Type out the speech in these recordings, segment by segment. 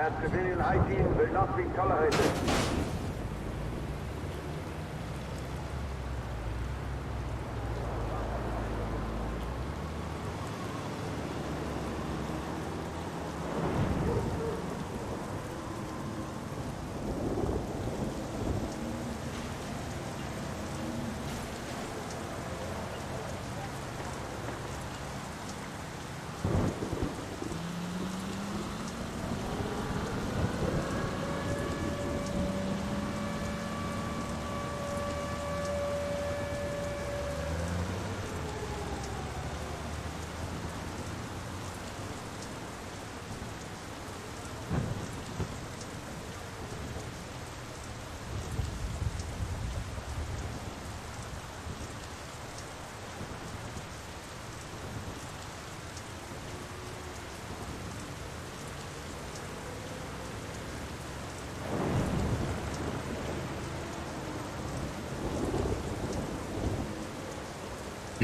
Bad civilian hygiene will not be tolerated.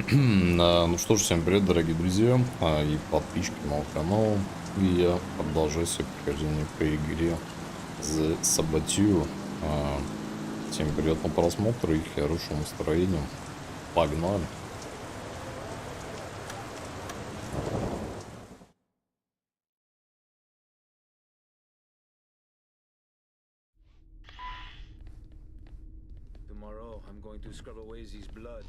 Ну что ж, всем привет, дорогие друзья и подписчики моего канала. И я продолжаю свое прохождение по игре SABOTEUR. Всем приятного просмотра и хорошего настроения. Погнали! Tomorrow I'm going to scrub away his blood.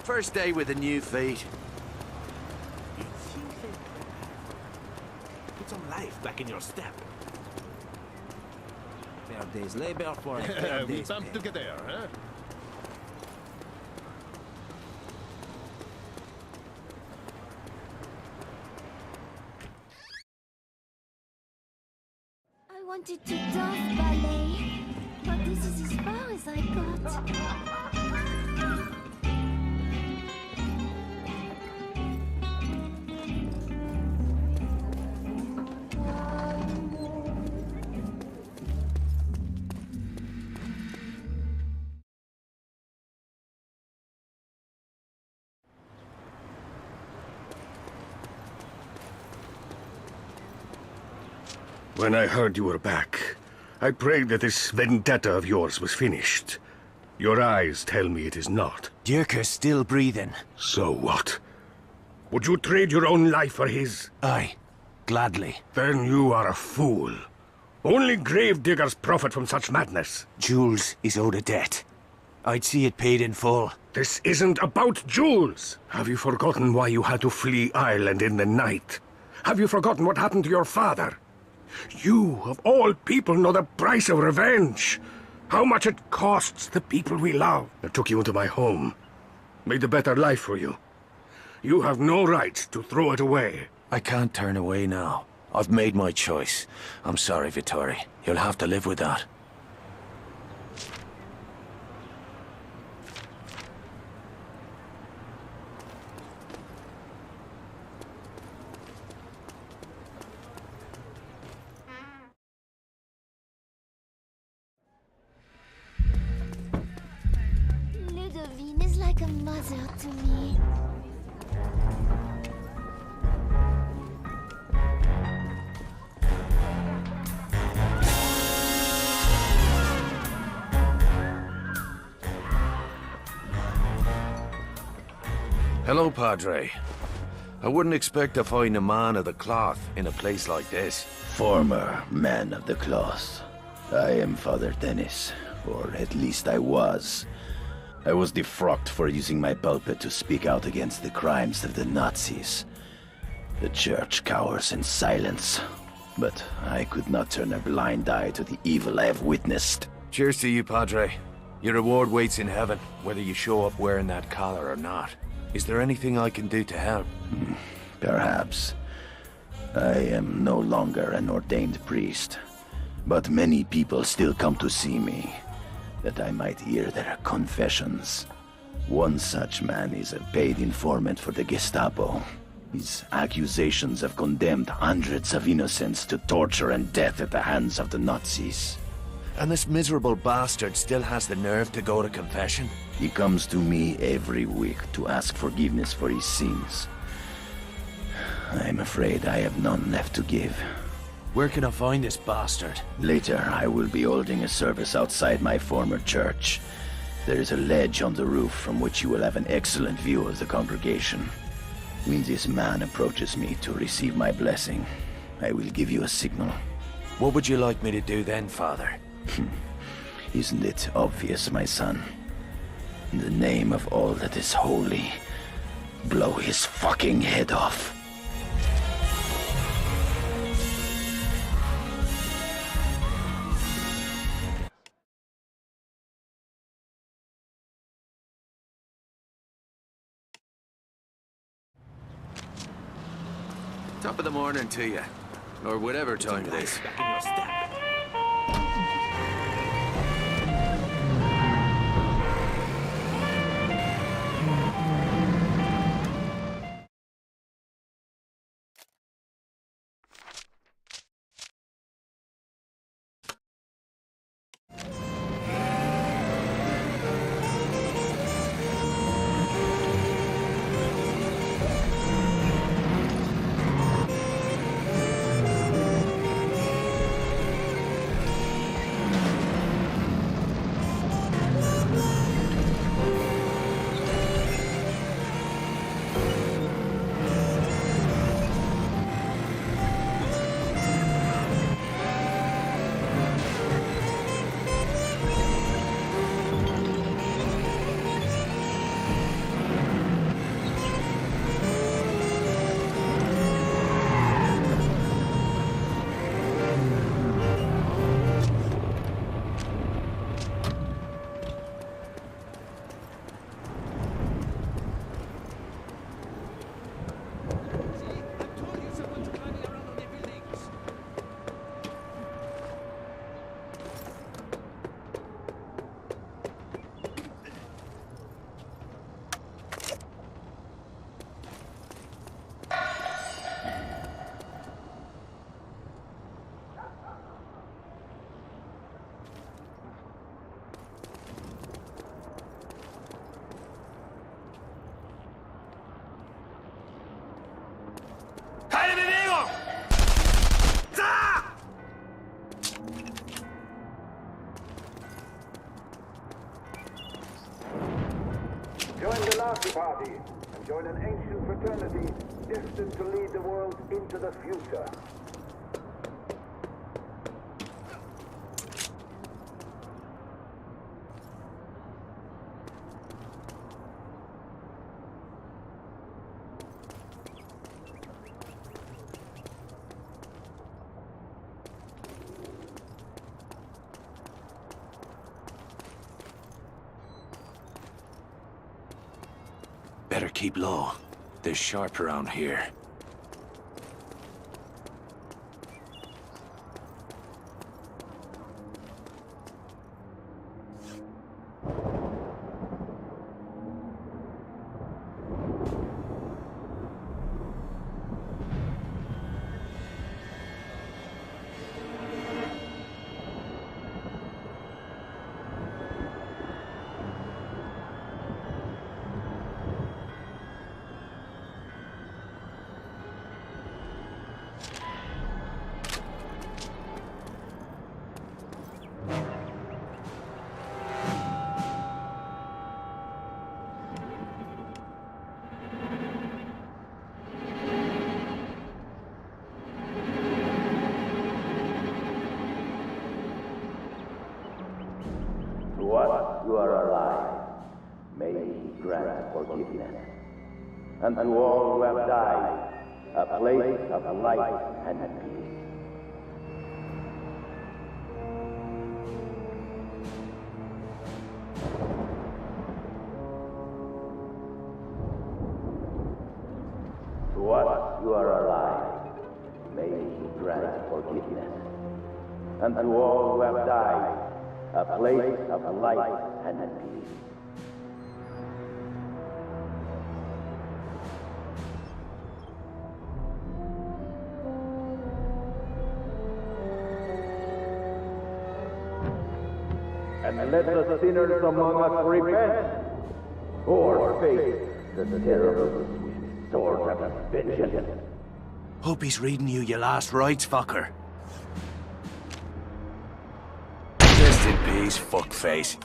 First day with the new feet. Put some life back in your step. Fair day's labor for a fair We day's bump pay. together, huh? wanted to dance ballet, but this is as far as I got. When I heard you were back, I prayed that this vendetta of yours was finished. Your eyes tell me it is not. Dierker's still breathing. So what? Would you trade your own life for his? Aye, gladly. Then you are a fool. Only grave diggers profit from such madness. Jules is owed a debt. I'd see it paid in full. This isn't about Jules. Have you forgotten why you had to flee Ireland in the night? Have you forgotten what happened to your father? You, of all people, know the price of revenge. How much it costs the people we love. I took you into my home. Made a better life for you. You have no right to throw it away. I can't turn away now. I've made my choice. I'm sorry, Vittori. You'll have to live with that. Ludovine is like a mother to me. Hello, Padre. I wouldn't expect to find a man of the cloth in a place like this. Former man of the cloth. I am Father Dennis, or at least I was. I was defrocked for using my pulpit to speak out against the crimes of the Nazis. The church cowers in silence, but I could not turn a blind eye to the evil I have witnessed. Cheers to you, Padre. Your reward waits in heaven, whether you show up wearing that collar or not. Is there anything I can do to help? Perhaps. I am no longer an ordained priest, but many people still come to see me, that I might hear their confessions. One such man is a paid informant for the Gestapo. His accusations have condemned hundreds of innocents to torture and death at the hands of the Nazis. And this miserable bastard still has the nerve to go to confession? He comes to me every week to ask forgiveness for his sins. I'm afraid I have none left to give. Where can I find this bastard? Later, I will be holding a service outside my former church. There is a ledge on the roof from which you will have an excellent view of the congregation. When this man approaches me to receive my blessing, I will give you a signal. What would you like me to do then, Father? Isn't it obvious, my son? In the name of all that is holy, blow his fucking head off. Top of the morning to you. Or whatever time it is. party and join an ancient fraternity destined to lead the world into the future. Better keep low. They're sharp around here. To us who are alive, may He grant forgiveness. And to all who have died, a place of light and peace. To us who are alive, may He grant forgiveness. And to all who have died, a place of light and peace. And let the sinners among us repent, or face the terrible sweet sword of vengeance. Hope he's reading you your last rites, fucker. Rest in peace, fuckface.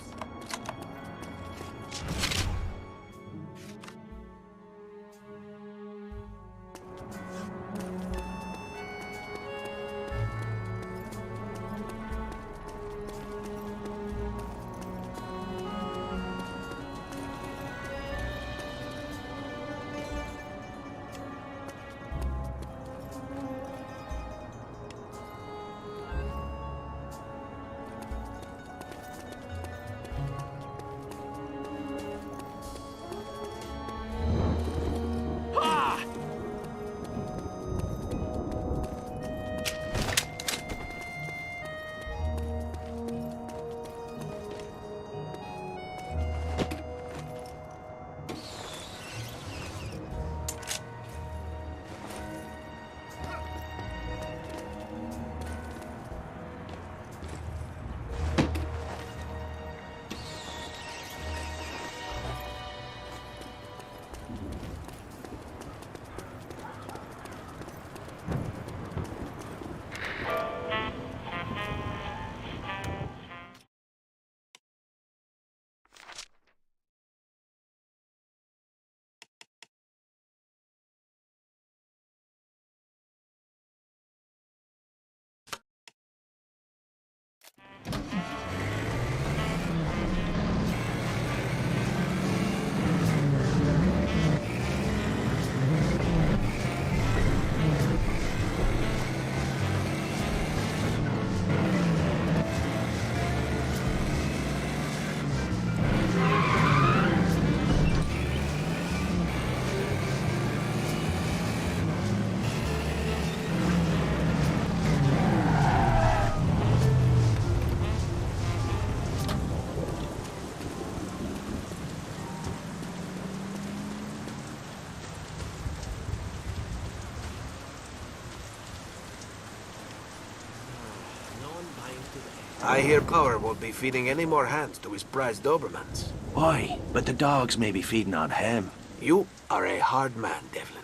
I hear Power won't be feeding any more hands to his prize Dobermans. Why? But the dogs may be feeding on him. You are a hard man, Devlin.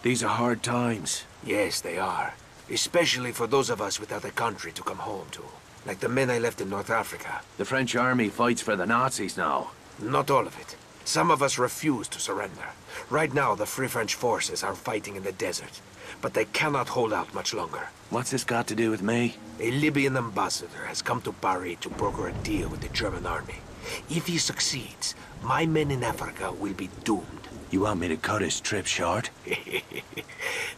These are hard times. Yes, they are. Especially for those of us without a country to come home to. Like the men I left in North Africa. The French army fights for the Nazis now. Not all of it. Some of us refuse to surrender. Right now, the Free French forces are fighting in the desert, but they cannot hold out much longer. What's this got to do with me? A Libyan ambassador has come to Paris to broker a deal with the German army. If he succeeds, my men in Africa will be doomed. You want me to cut his trip short?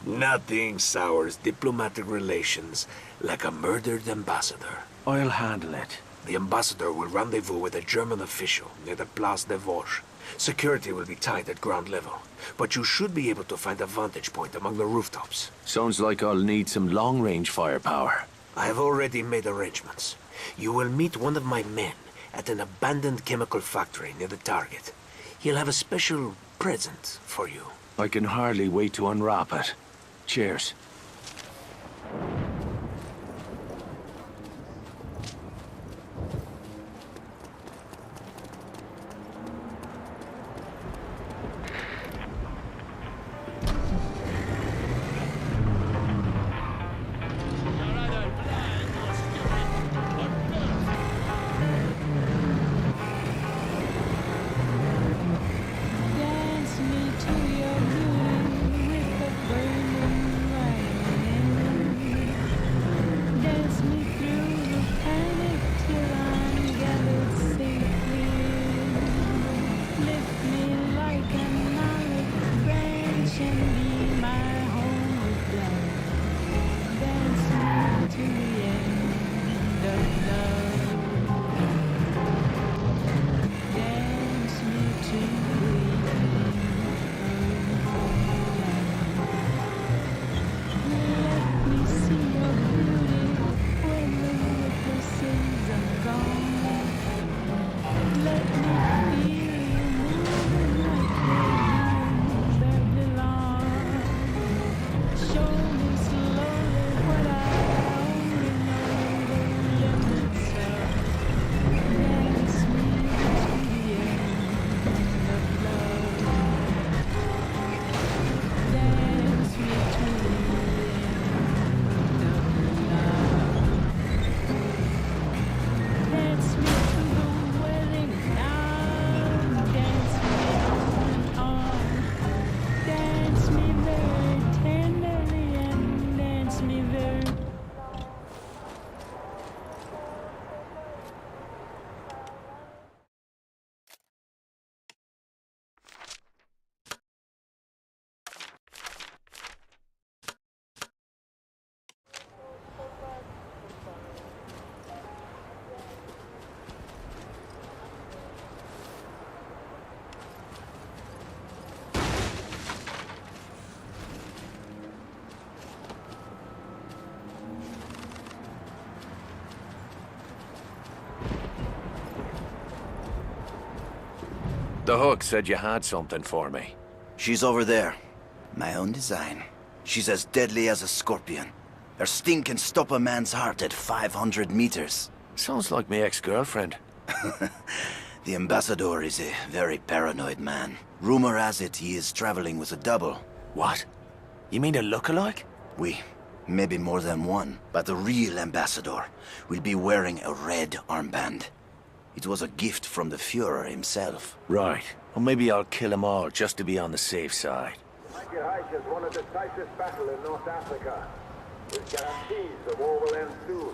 Nothing sours diplomatic relations like a murdered ambassador. I'll handle it. The ambassador will rendezvous with a German official near the Place des Vosges. Security will be tight at ground level, but you should be able to find a vantage point among the rooftops. Sounds like I'll need some long-range firepower. I have already made arrangements. You will meet one of my men at an abandoned chemical factory near the target. He'll have a special present for you. I can hardly wait to unwrap it. Cheers. Dance me to your beauty with the burning lightning. Dance me through the panic till I'm gathered safely. Lift me like an olive branch and be my homeward love. Dance me to the end of love. Dance me to the end of love. Let me see your beauty when the witnesses are gone. Let me feel you moving like the hands that belong. Show me slowly what I only know the limits of. Dance me to the end of love. Dance me to the end of love. Dance me to the wedding now. Dance me on. Dance me very tenderly and dance me very. The hook said you had something for me. She's over there. My own design. She's as deadly as a scorpion. Her sting can stop a man's heart at 500 meters. Sounds like my ex-girlfriend. The ambassador is a very paranoid man. Rumor has it he is traveling with a double. What? You mean a lookalike? We, maybe more than one, but the real ambassador will be wearing a red armband. It was a gift from the Führer himself. Right. Well, maybe I'll kill them all just to be on the safe side. Mighty Hike has won a decisive battle in North Africa, with guarantees the war will end soon.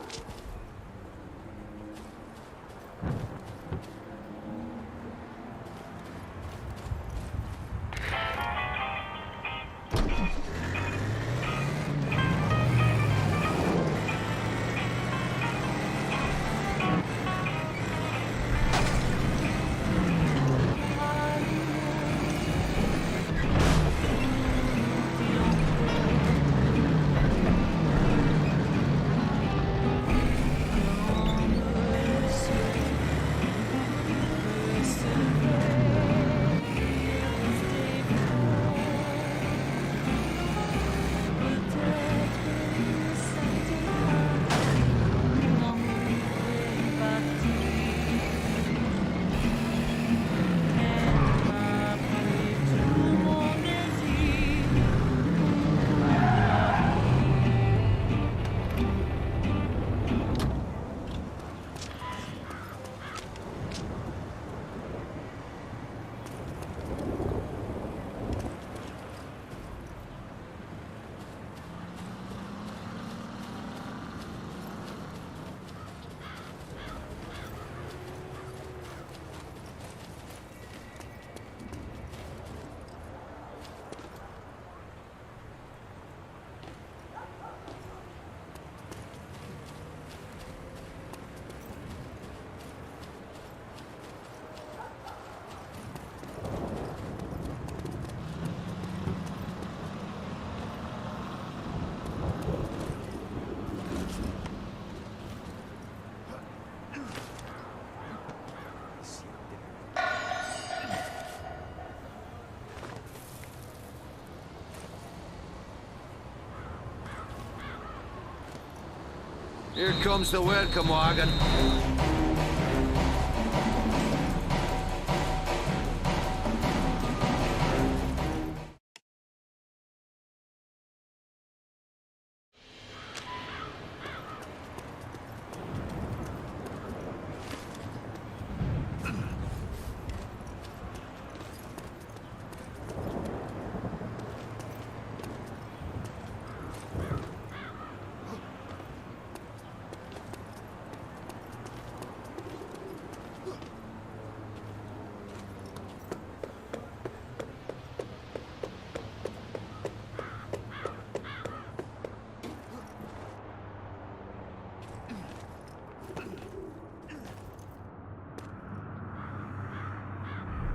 Here comes the welcome wagon.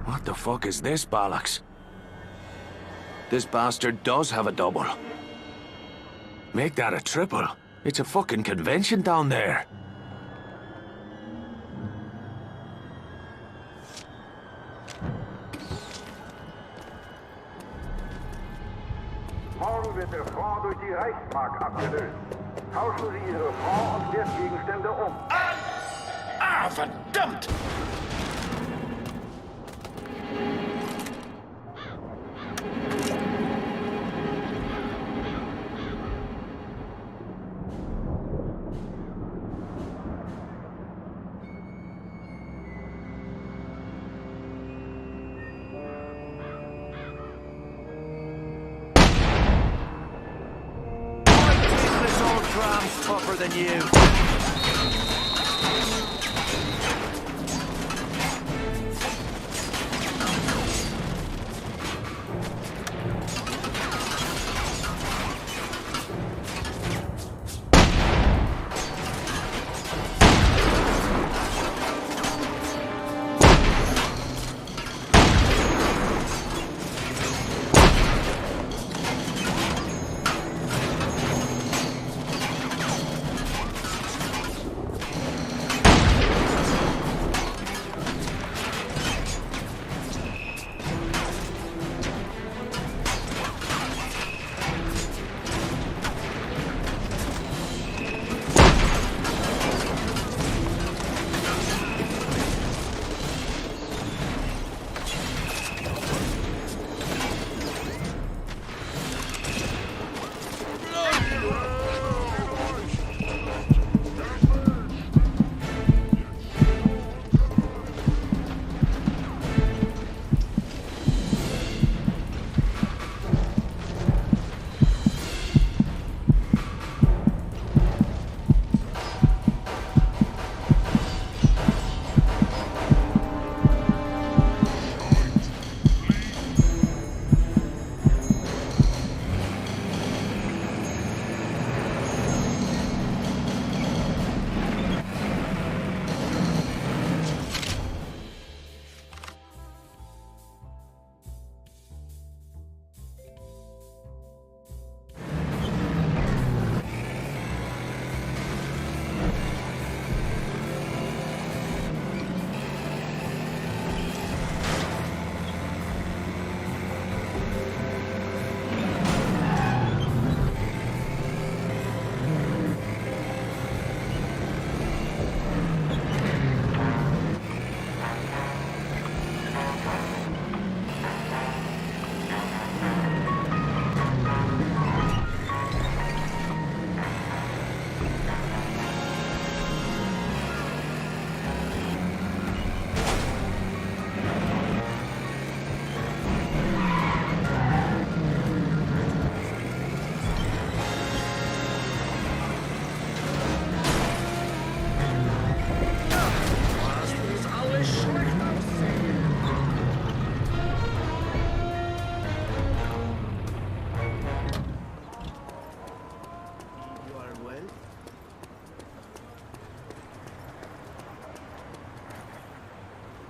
What the fuck is this bollocks? This bastard does have a double. Make that a triple. It's a fucking convention down there. Morgen wird der Fonds durch die Reichsmark abgelöst. Tauschen Sie Ihre Fonds- und Wertgegenstände um. Ah, verdammt! This old tram's tougher than you.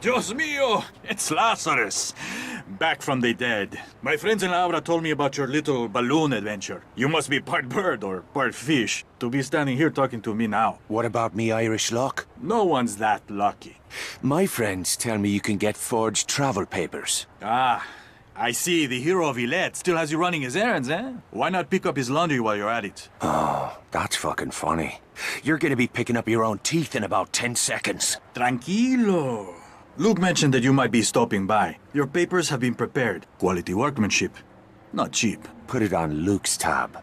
Dios mío! It's Lazarus! Back from the dead. My friends in Laura told me about your little balloon adventure. You must be part bird or part fish to be standing here talking to me now. What about me Irish luck? No one's that lucky. My friends tell me you can get forged travel papers. Ah, I see the hero of Illet still has you running his errands, eh? Why not pick up his laundry while you're at it? Oh, that's fucking funny. You're gonna be picking up your own teeth in about 10 seconds. Tranquilo. Luke mentioned that you might be stopping by. Your papers have been prepared. Quality workmanship. Not cheap. Put it on Luke's tab.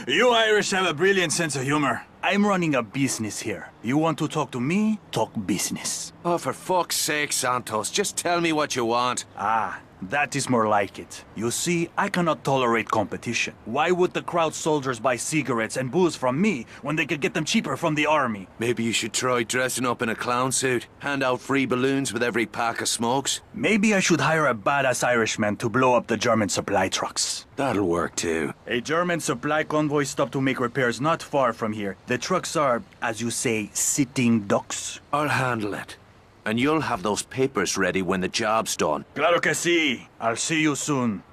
You Irish have a brilliant sense of humor. I'm running a business here. You want to talk to me? Talk business. Oh, for fuck's sake, Santos, just tell me what you want. Ah, that is more like it. You see, I cannot tolerate competition. Why would the crowd soldiers buy cigarettes and booze from me when they could get them cheaper from the army? Maybe you should try dressing up in a clown suit. Hand out free balloons with every pack of smokes. Maybe I should hire a badass Irishman to blow up the German supply trucks. That'll work too. A German supply convoy stopped to make repairs not far from here. The trucks are, as you say, sitting ducks. I'll handle it. And you'll have those papers ready when the job's done. Claro que sí. I'll see you soon.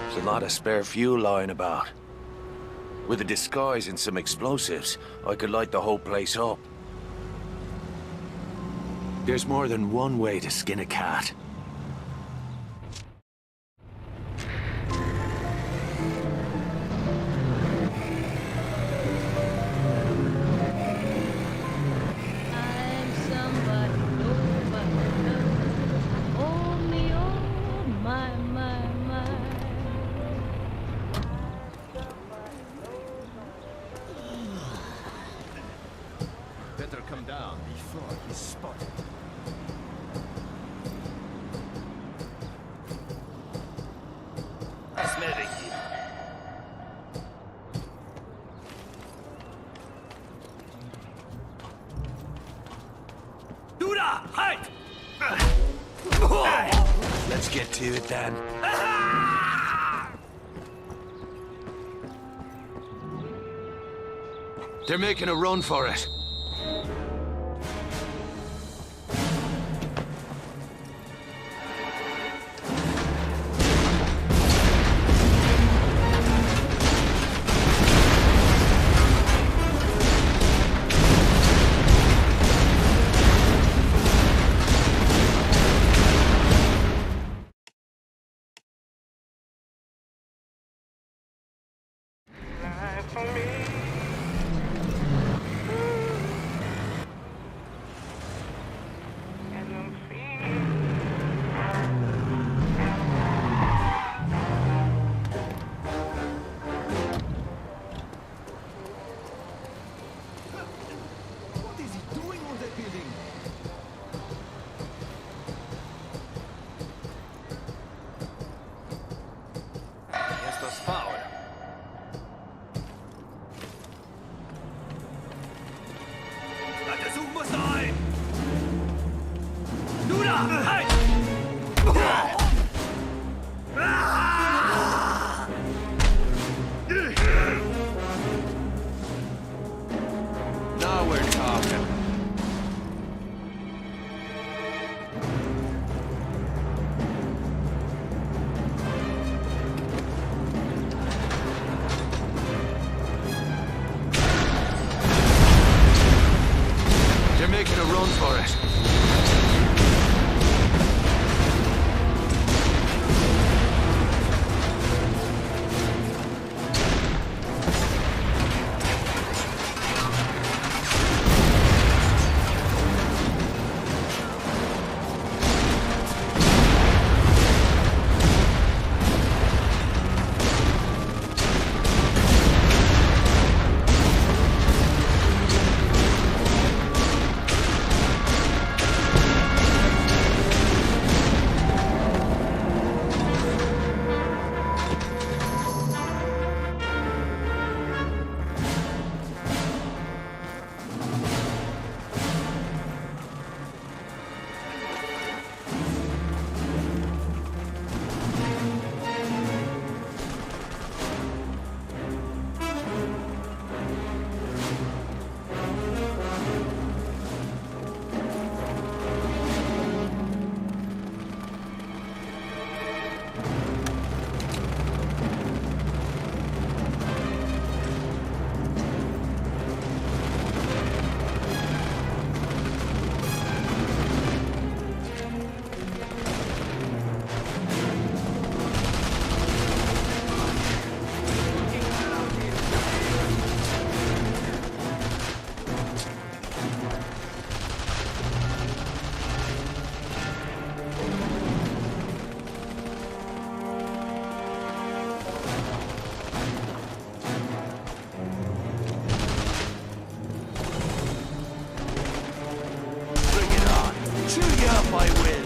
There's a lot of spare fuel lying about. With a disguise and some explosives, I could light the whole place up. There's more than one way to skin a cat. I'm somebody nobody knows. Oh me, oh my. Better come down before he's spotted. Let's get to it then. They're making a run for it. Now we're talking. They're making a run for it. Yup, I will.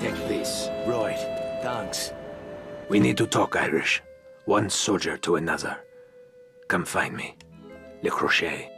Take this. Right, thanks. We need to talk Irish. One soldier to another. Come find me. Le Crochet.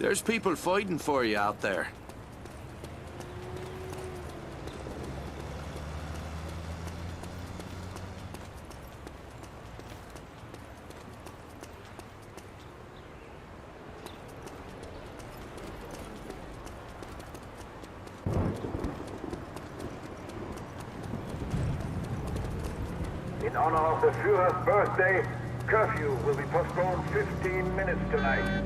There's people fighting for you out there. In honor of the Führer's birthday, curfew will be postponed 15 minutes tonight.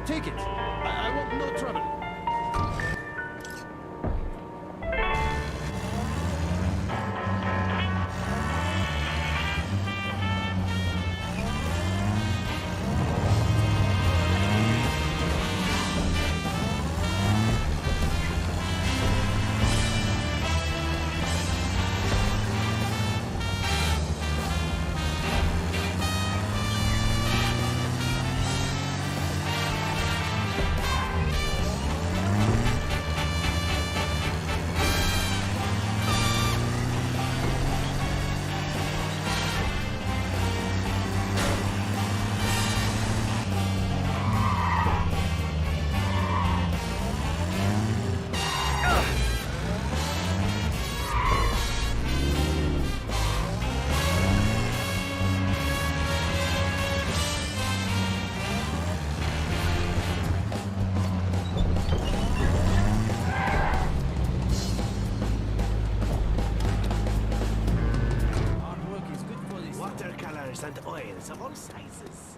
Take it. I want no trouble. and oils of all sizes.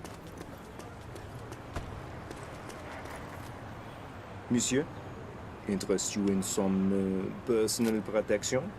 Monsieur, interest you in some personal protection?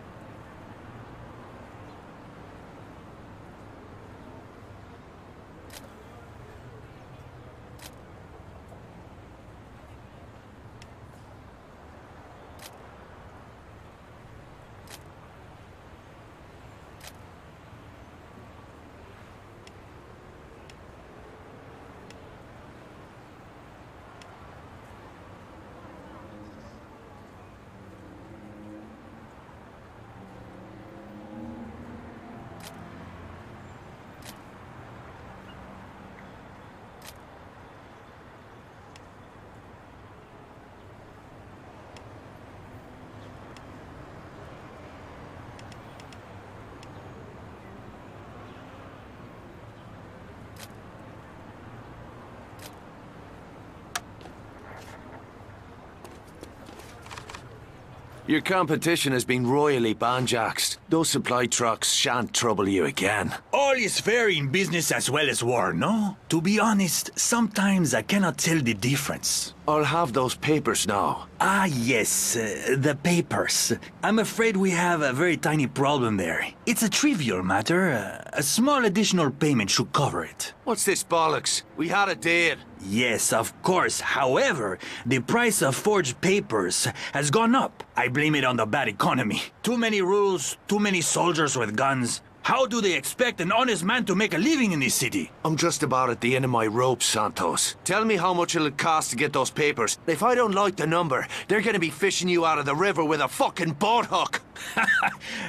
Your competition has been royally banjaxed. Those supply trucks shan't trouble you again. All is fair in business as well as war, no? To be honest, sometimes I cannot tell the difference. I'll have those papers now. Ah, yes, the papers. I'm afraid we have a very tiny problem there. It's a trivial matter. A small additional payment should cover it. What's this bollocks? We had a deal. Yes, of course. However, the price of forged papers has gone up. I blame it on the bad economy. Too many rules, too many soldiers with guns. How do they expect an honest man to make a living in this city? I'm just about at the end of my rope, Santos. Tell me how much it'll cost to get those papers. If I don't like the number, they're gonna be fishing you out of the river with a fucking boat hook.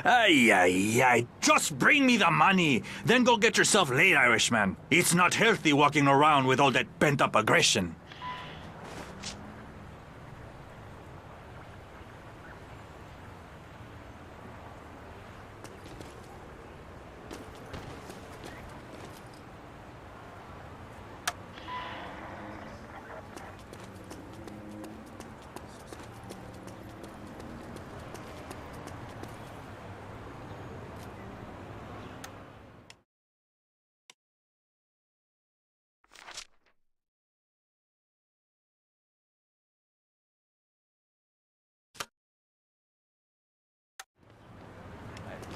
Ay, ay, ay. Just bring me the money. Then go get yourself laid, Irishman. It's not healthy walking around with all that pent-up aggression.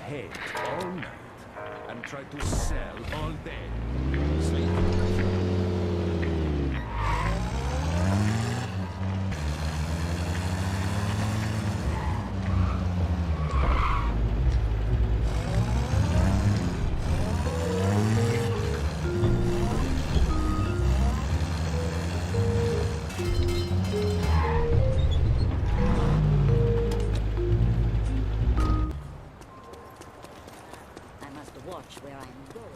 Head all night and try to sell all day. Sleep. Watch where I'm going.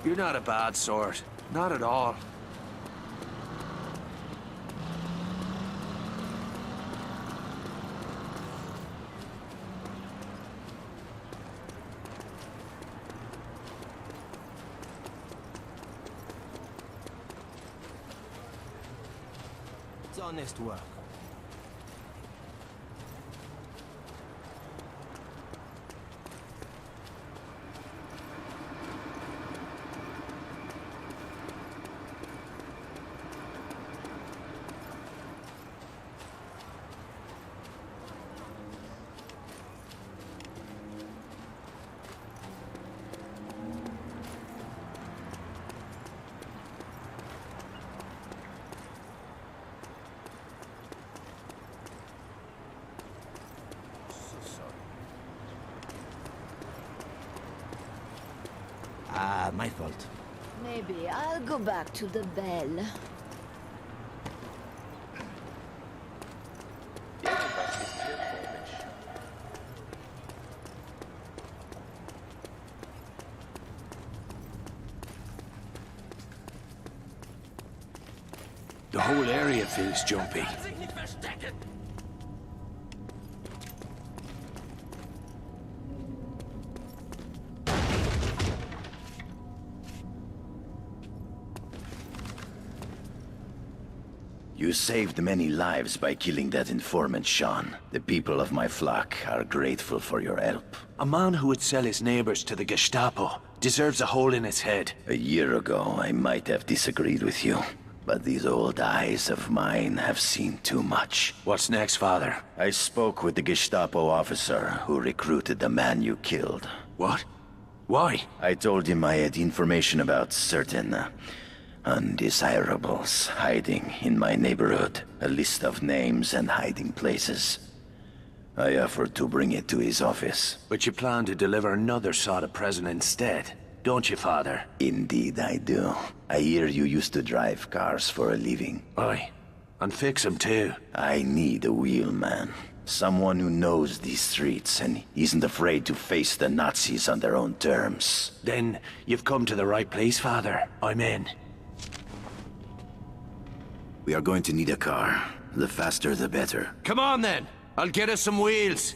You're not a bad sort. Not at all. It's honest work. My fault. Maybe I'll go back to the bell. The whole area feels jumpy. You saved many lives by killing that informant, Sean. The people of my flock are grateful for your help. A man who would sell his neighbors to the Gestapo deserves a hole in his head. A year ago, I might have disagreed with you, but these old eyes of mine have seen too much. What's next, Father? I spoke with the Gestapo officer who recruited the man you killed. What? Why? I told him I had information about certain undesirables hiding in my neighborhood. A list of names and hiding places. I offered to bring it to his office. But you plan to deliver another sort of present instead, don't you, Father? Indeed I do. I hear you used to drive cars for a living. Aye. And fix them too. I need a wheelman. Someone who knows these streets and isn't afraid to face the Nazis on their own terms. Then you've come to the right place, Father. I'm in. We are going to need a car. The faster, the better. Come on, then. I'll get us some wheels.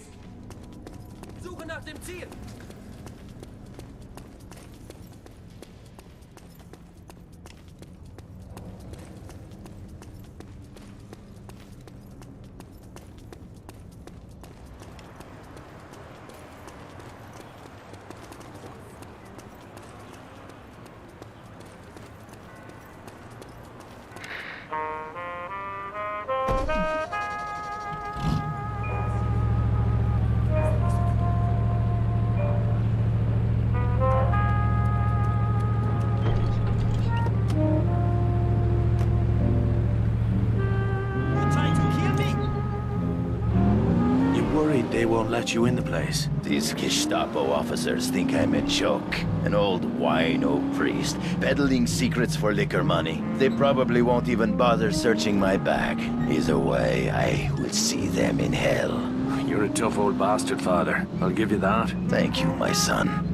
They won't let you in the place. These Gestapo officers think I'm a joke. An old wino priest, peddling secrets for liquor money. They probably won't even bother searching my bag. Either way, I will see them in hell. You're a tough old bastard, Father. I'll give you that. Thank you, my son.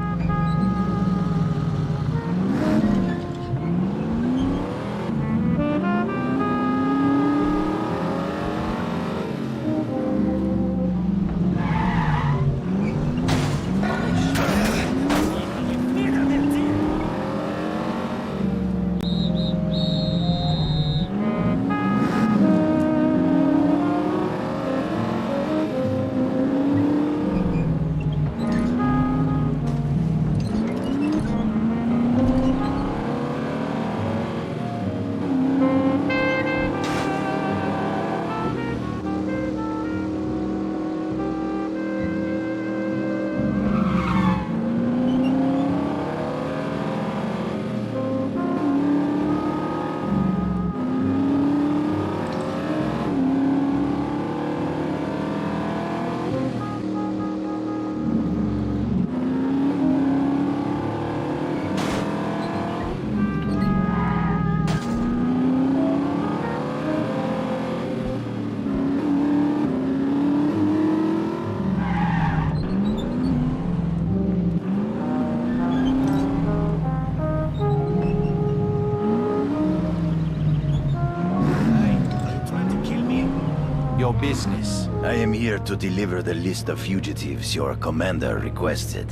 Your business. I am here to deliver the list of fugitives your commander requested.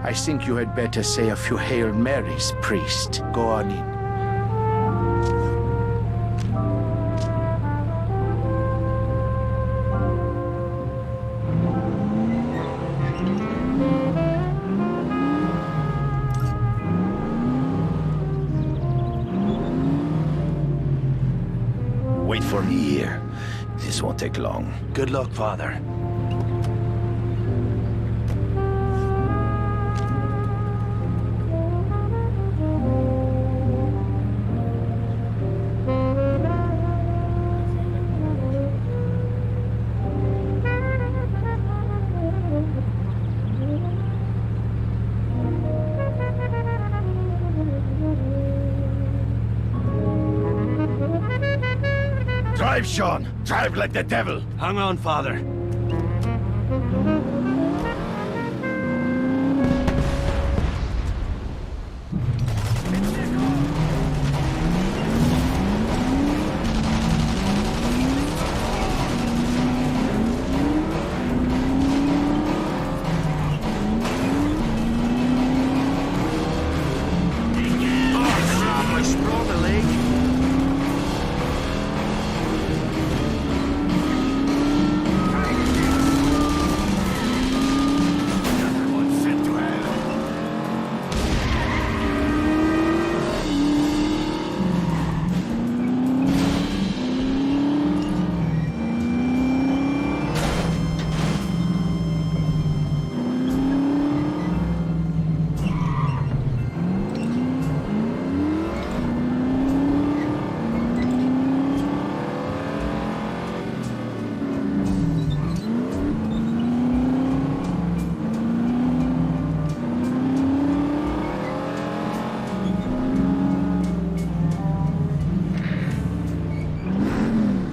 I think you had better say a few Hail Marys, priest. Go on in. Wait for me here. This won't take long. Good luck, Father. Drive, Sean! Drive like the devil! Hang on, Father.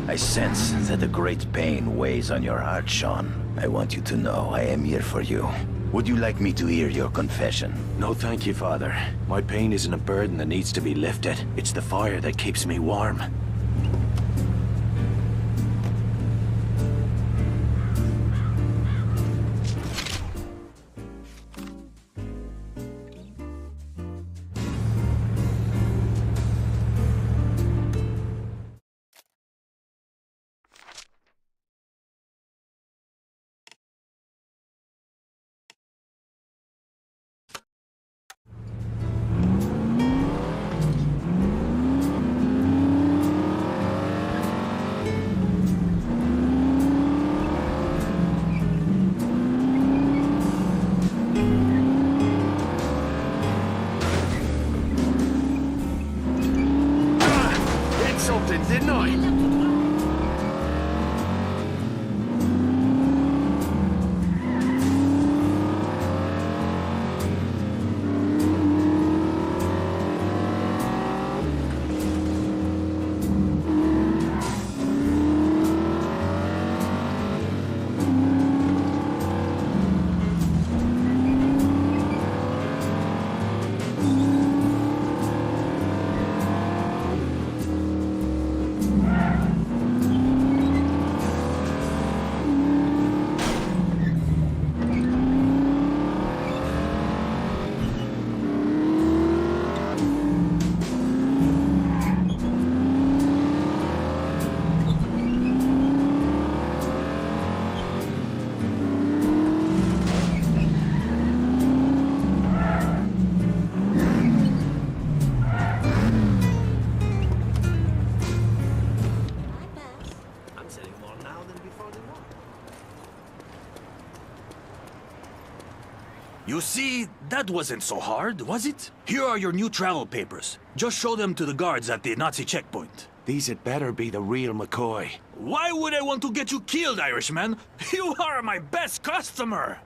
I sense that a great pain weighs on your heart, Sean. I want you to know I am here for you. Would you like me to hear your confession? No, thank you, Father. My pain isn't a burden that needs to be lifted. It's the fire that keeps me warm. something, didn't I? You see, that wasn't so hard, was it? Here are your new travel papers. Just show them to the guards at the Nazi checkpoint. These had better be the real McCoy. Why would I want to get you killed, Irishman? You are my best customer!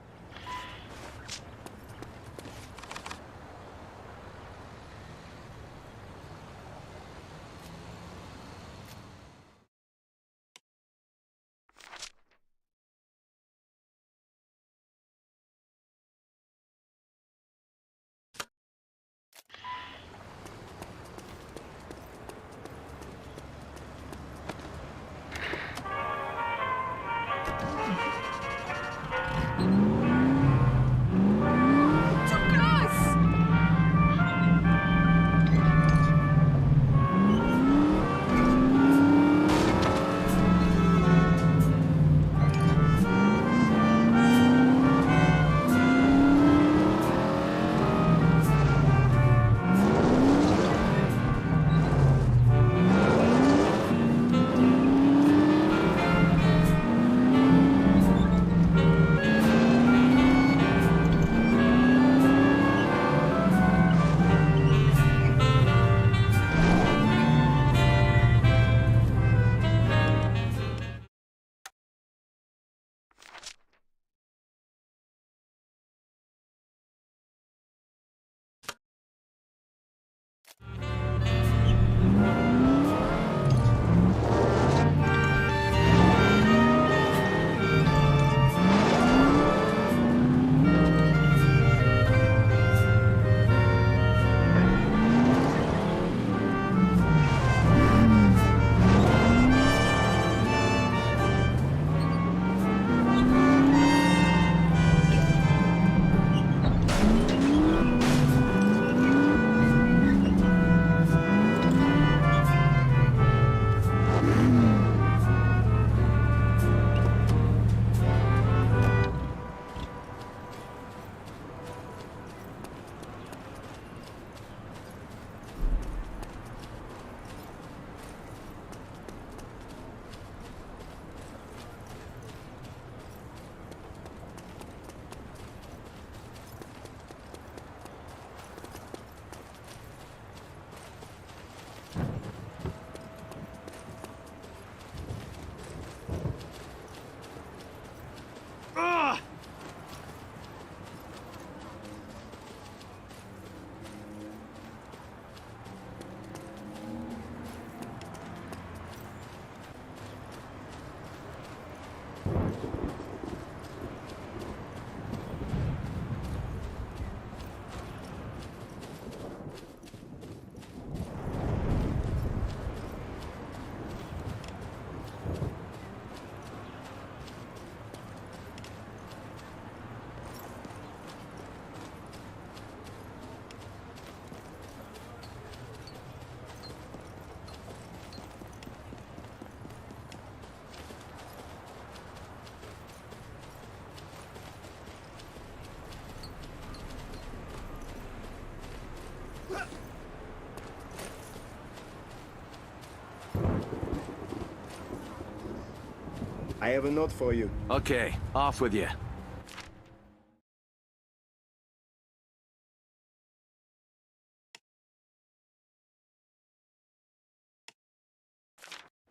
I have a note for you. Okay, off with you.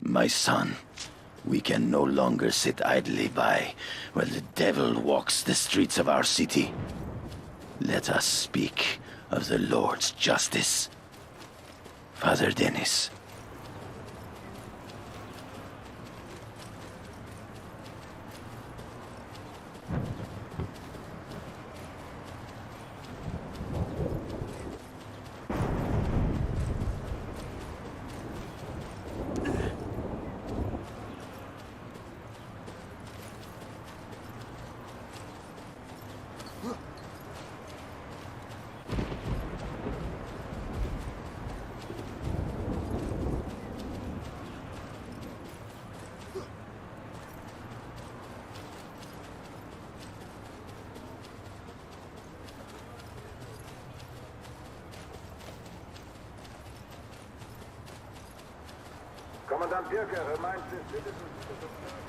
My son, we can no longer sit idly by while the devil walks the streets of our city. Let us speak of the Lord's justice. Father Dennis. Commandant Birke reminds his citizens to subscribe.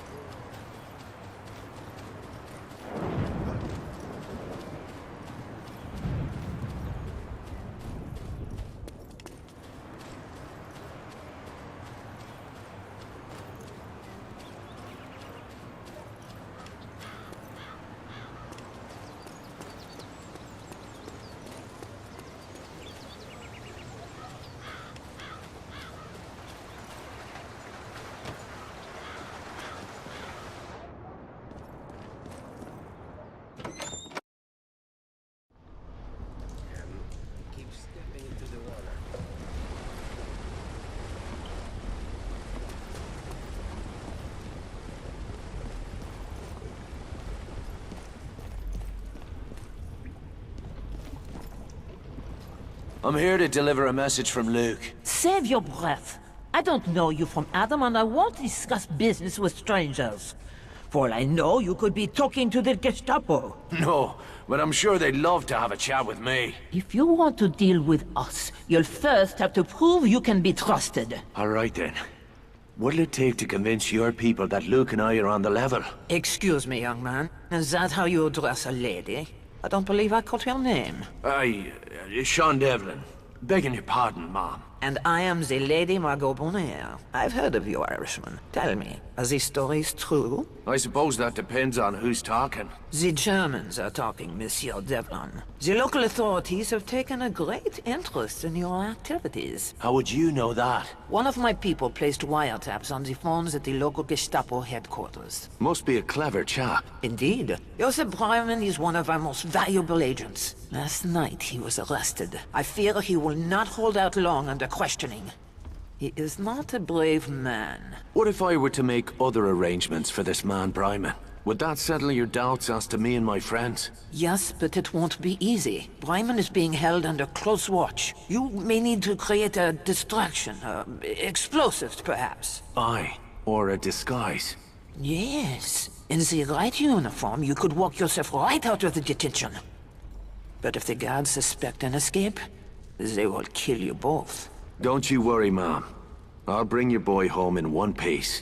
I'm here to deliver a message from Luke. Save your breath. I don't know you from Adam, and I won't discuss business with strangers. For all I know, you could be talking to the Gestapo. No, but I'm sure they'd love to have a chat with me. If you want to deal with us, you'll first have to prove you can be trusted. All right then. What'll it take to convince your people that Luke and I are on the level? Excuse me, young man. Is that how you address a lady? I don't believe I caught your name. Sean Devlin. Begging your pardon, Mom. And I am the Lady Margot Bonheur. I've heard of you, Irishman. Tell me, are these stories true? I suppose that depends on who's talking. The Germans are talking, Monsieur Devlin. The local authorities have taken a great interest in your activities. How would you know that? One of my people placed wiretaps on the phones at the local Gestapo headquarters. Must be a clever chap. Indeed. Joseph Breiman is one of our most valuable agents. Last night he was arrested. I fear he will not hold out long under questioning. He is not a brave man. What if I were to make other arrangements for this man, Breiman? Would that settle your doubts as to me and my friends? Yes, but it won't be easy. Breiman is being held under close watch. You may need to create a distraction, explosives perhaps. Aye, or a disguise. Yes. In the right uniform, you could walk yourself right out of the detention. But if the guards suspect an escape, they will kill you both. Don't you worry, Mom. I'll bring your boy home in one piece.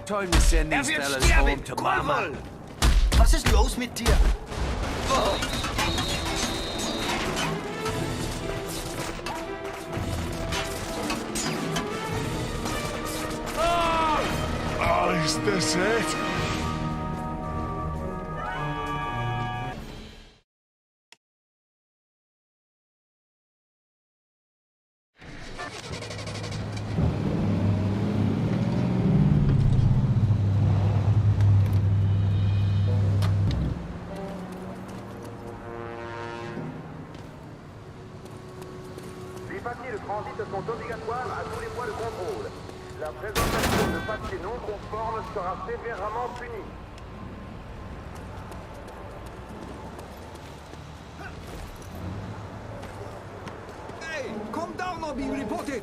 Time to send these fellas home to mama. Was ist los mit dir? Oh, is this it? Les papiers de transit sont obligatoires à tous les points de contrôle. La présentation de papiers non conformes sera sévèrement punie. Hey, come down or be reported!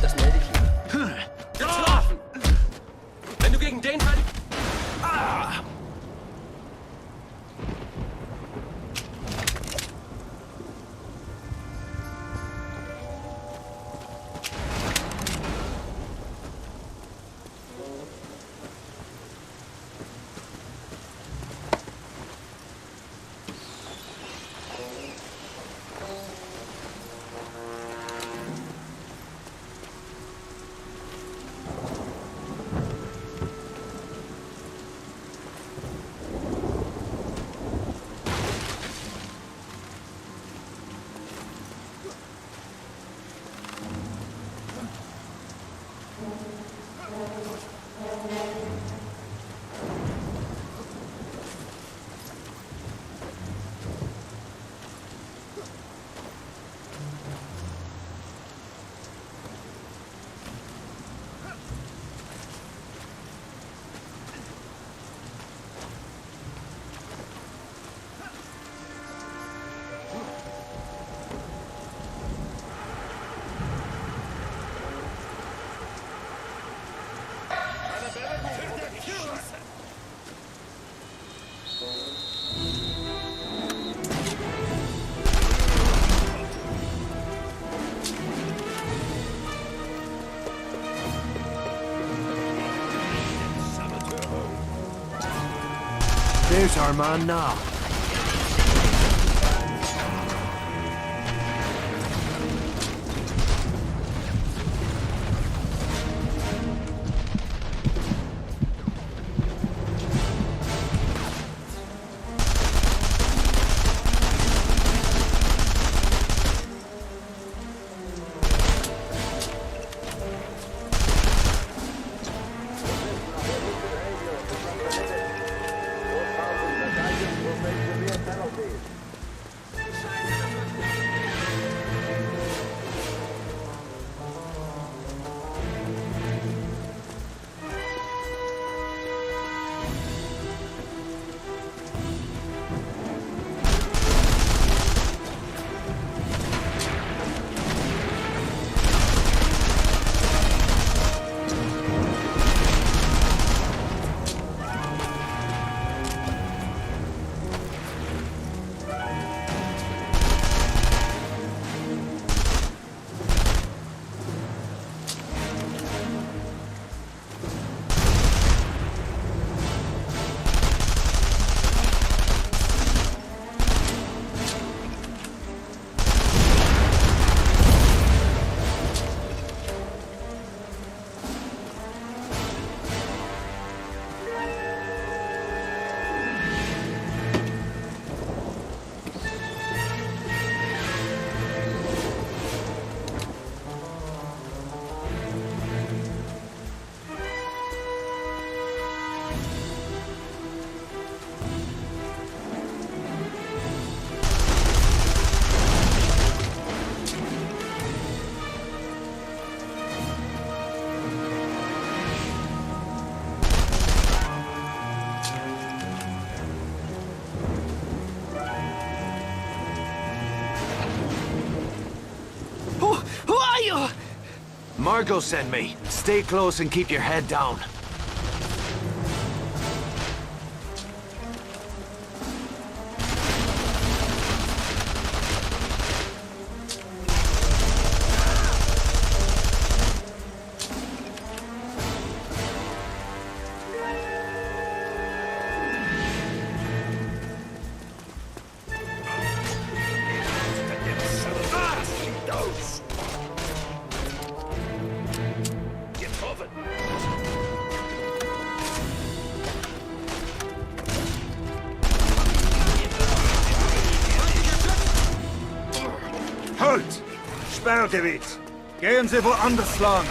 Das melde ich lieber. Geschlafen! Wenn du gegen den Fall... There's our man now. Margot sent me. Stay close and keep your head down. Halt! Sperrgebiet! Gehen Sie woanders lang!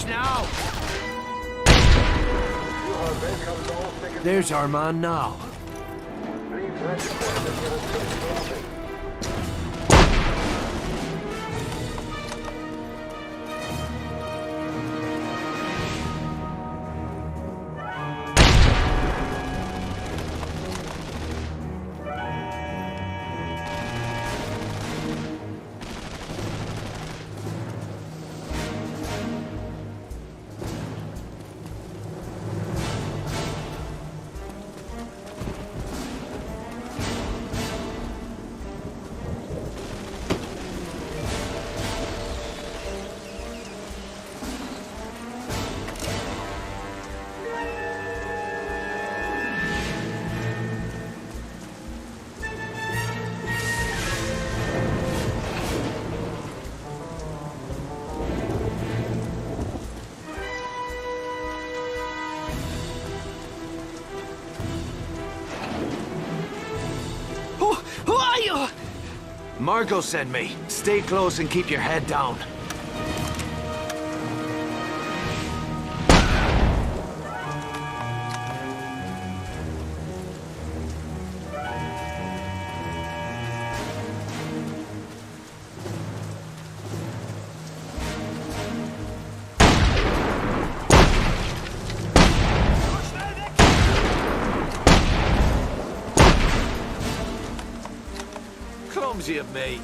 Watch now! There's our man now. Who are you? Margot sent me. Stay close and keep your head down. Clumsy of me.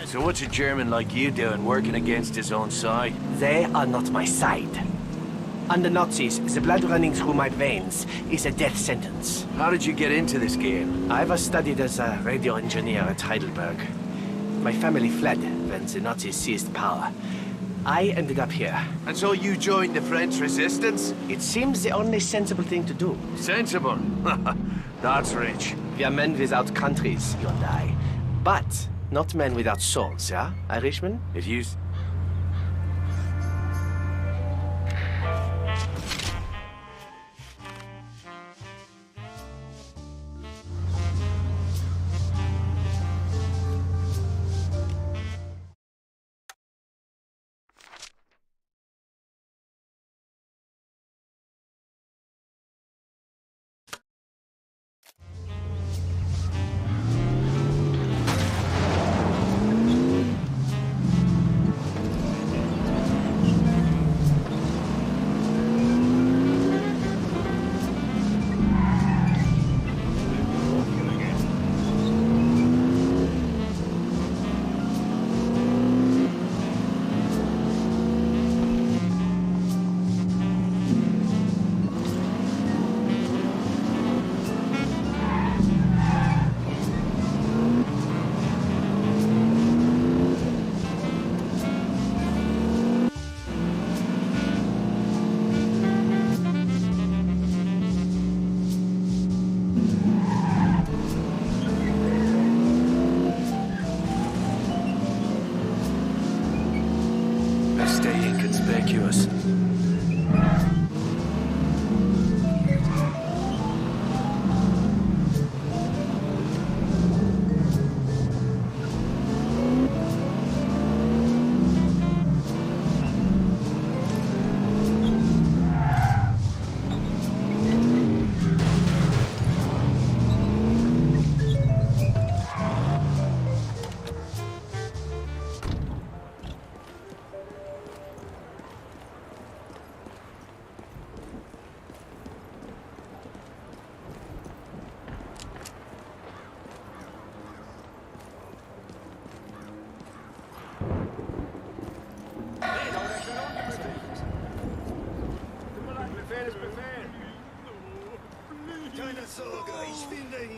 So what's a German like you doing, working against his own side? They are not my side. Under Nazis, the blood running through my veins is a death sentence. How did you get into this game? I was studied as a radio engineer at Heidelberg. My family fled when the Nazis seized power. I ended up here. And so you joined the French resistance? It seems the only sensible thing to do. Sensible? That's rich. We are men without countries, you and I. But not men without souls, yeah, Irishman? If you...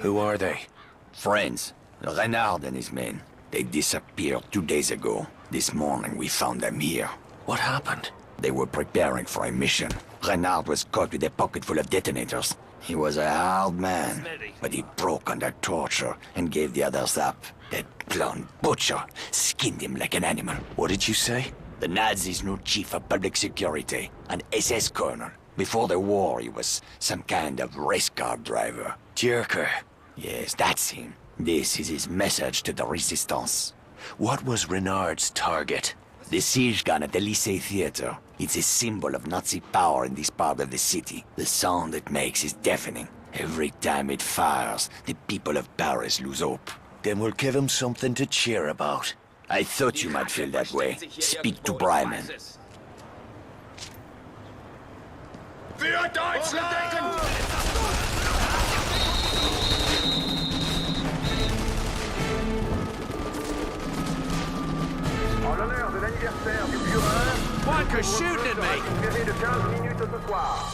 Who are they? Friends. Renard and his men. They disappeared 2 days ago. This morning we found them here. What happened? They were preparing for a mission. Renard was caught with a pocket full of detonators. He was a hard man, but he broke under torture and gave the others up. That clown butcher skinned him like an animal. What did you say? The Nazis' new chief of public security, an SS colonel. Before the war, he was some kind of race car driver. Jerker. Yes, that's him. This is his message to the resistance. What was Renard's target? The siege gun at the Lycée Theatre. It's a symbol of Nazi power in this part of the city. The sound it makes is deafening. Every time it fires, the people of Paris lose hope. Then we'll give him something to cheer about. I thought you might feel that way. Speak to Bryman. Für Deutschland! En l'honneur de l'anniversaire du Führer, Wanker's shooting at me! différé de 15 minutes ce soir.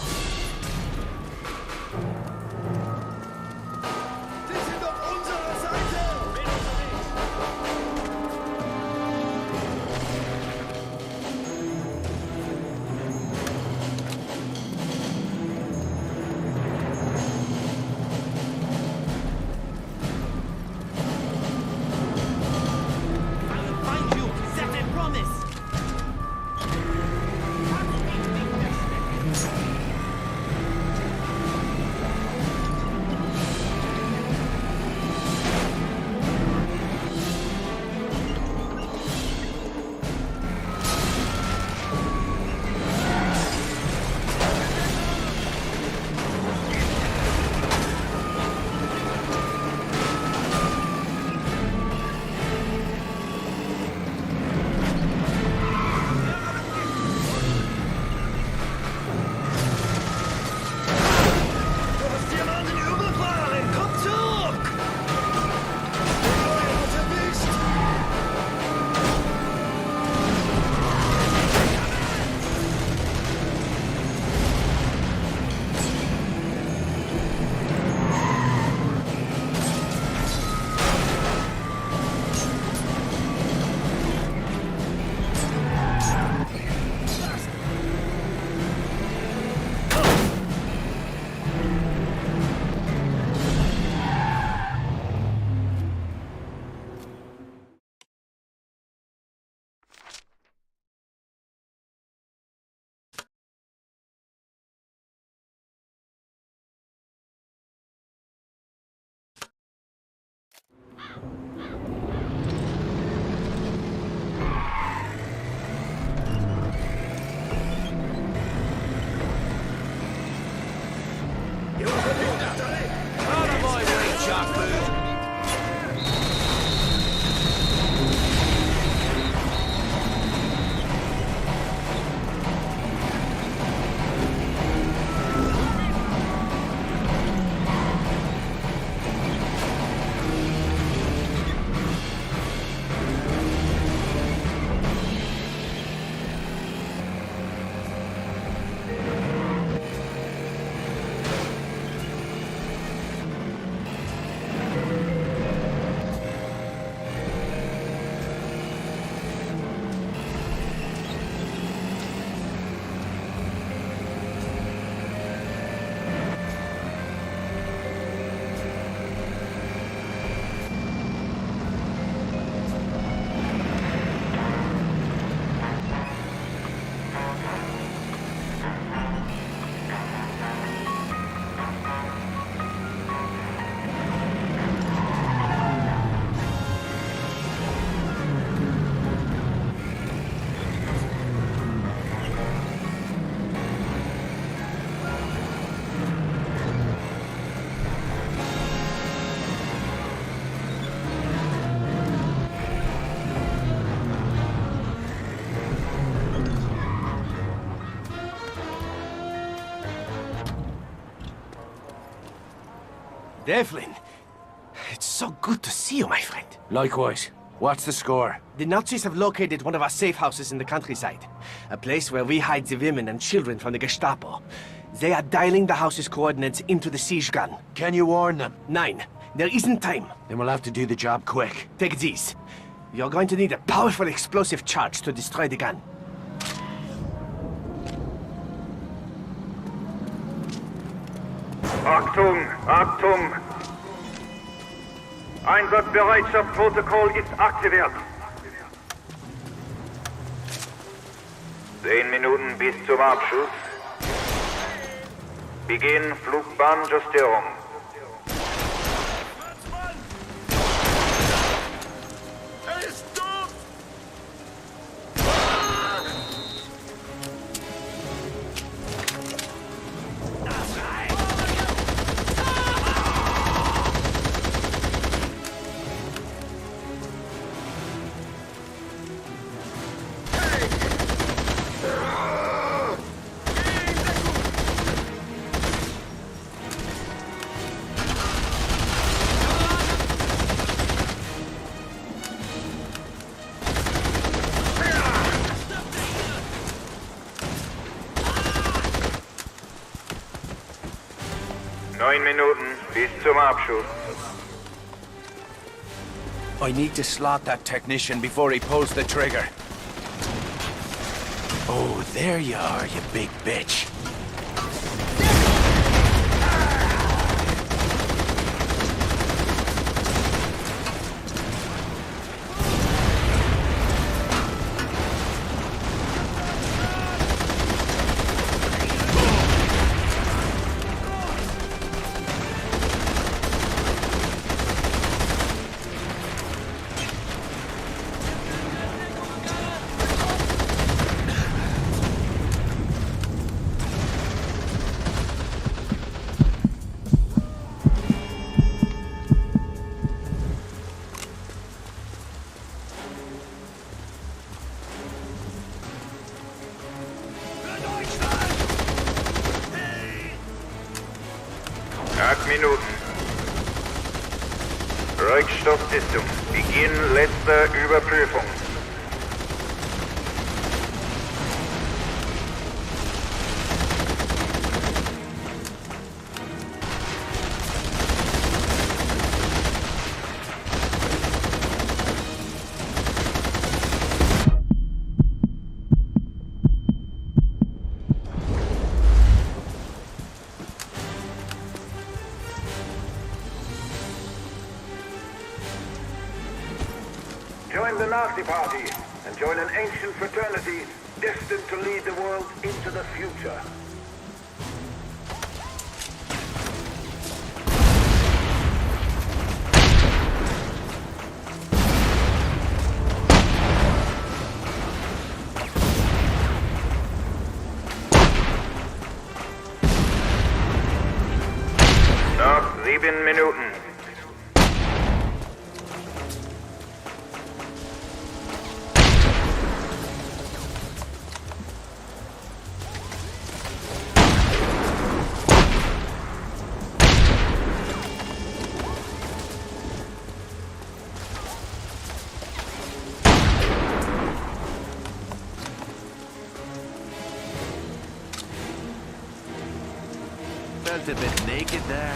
Devlin, it's so good to see you, my friend. Likewise. What's the score? The Nazis have located one of our safe houses in the countryside. A place where we hide the women and children from the Gestapo. They are dialing the house's coordinates into the siege gun. Can you warn them? 9. There isn't time. Then we'll have to do the job quick. Take these. You're going to need a powerful explosive charge to destroy the gun. Achtung, Achtung! Einsatzbereitschaftsprotokoll ist aktiviert. 10 Minuten bis zum Abschuss. Beginn Flugbahnjustierung. Minuten bis zum Abschuss. I need to slot that technician before he pulls the trigger. Oh, there you are, you big bitch. Minuten. Rückstoßsitzung. Beginn letzter Überprüfung. Join the Nazi Party and join an ancient fraternity destined to lead the world into the future. Noch 7 Minuten. Felt a bit naked there.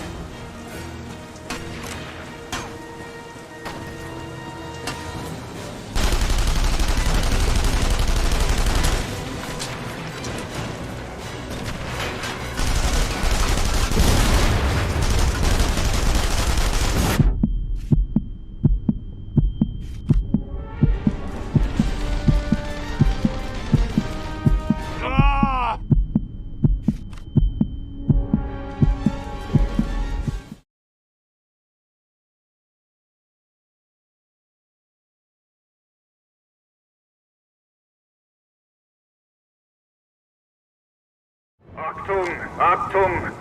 Achtung, Achtung!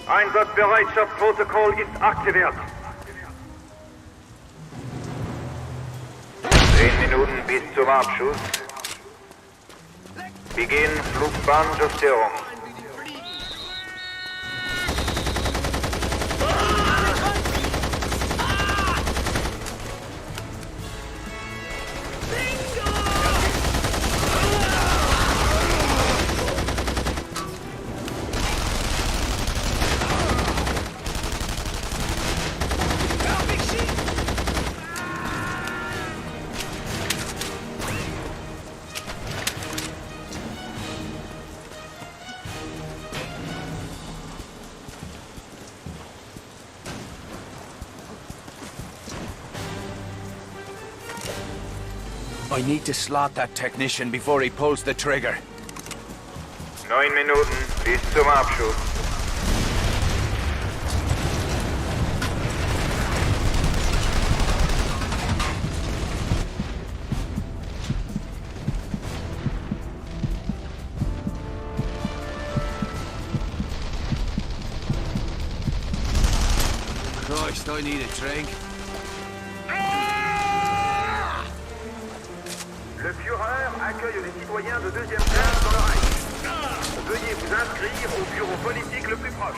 Einsatzbereitschaftsprotokoll ist aktiviert. 10 Minuten bis zum Abschuss. Beginn Flugbahnjustierung. I need to slot that technician before he pulls the trigger. 9 Minuten bis zum Abschuss. Christ, I need a drink. Le Führer accueille les citoyens de deuxième classe dans le Reich. Veuillez vous inscrire au bureau politique le plus proche.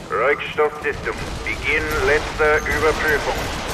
Rückstoffsystem. Beginn letzter Überprüfung.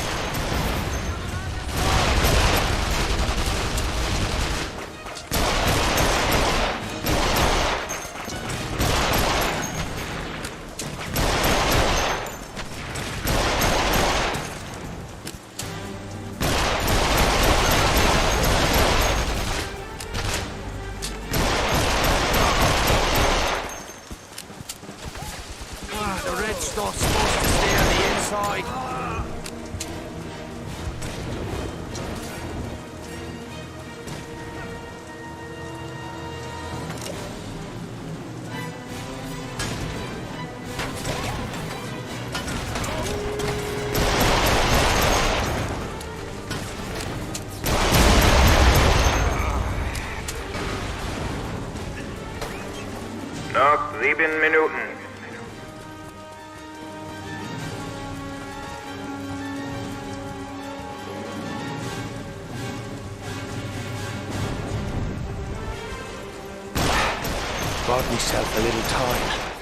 Noch 7 Minuten. Bought myself a little time.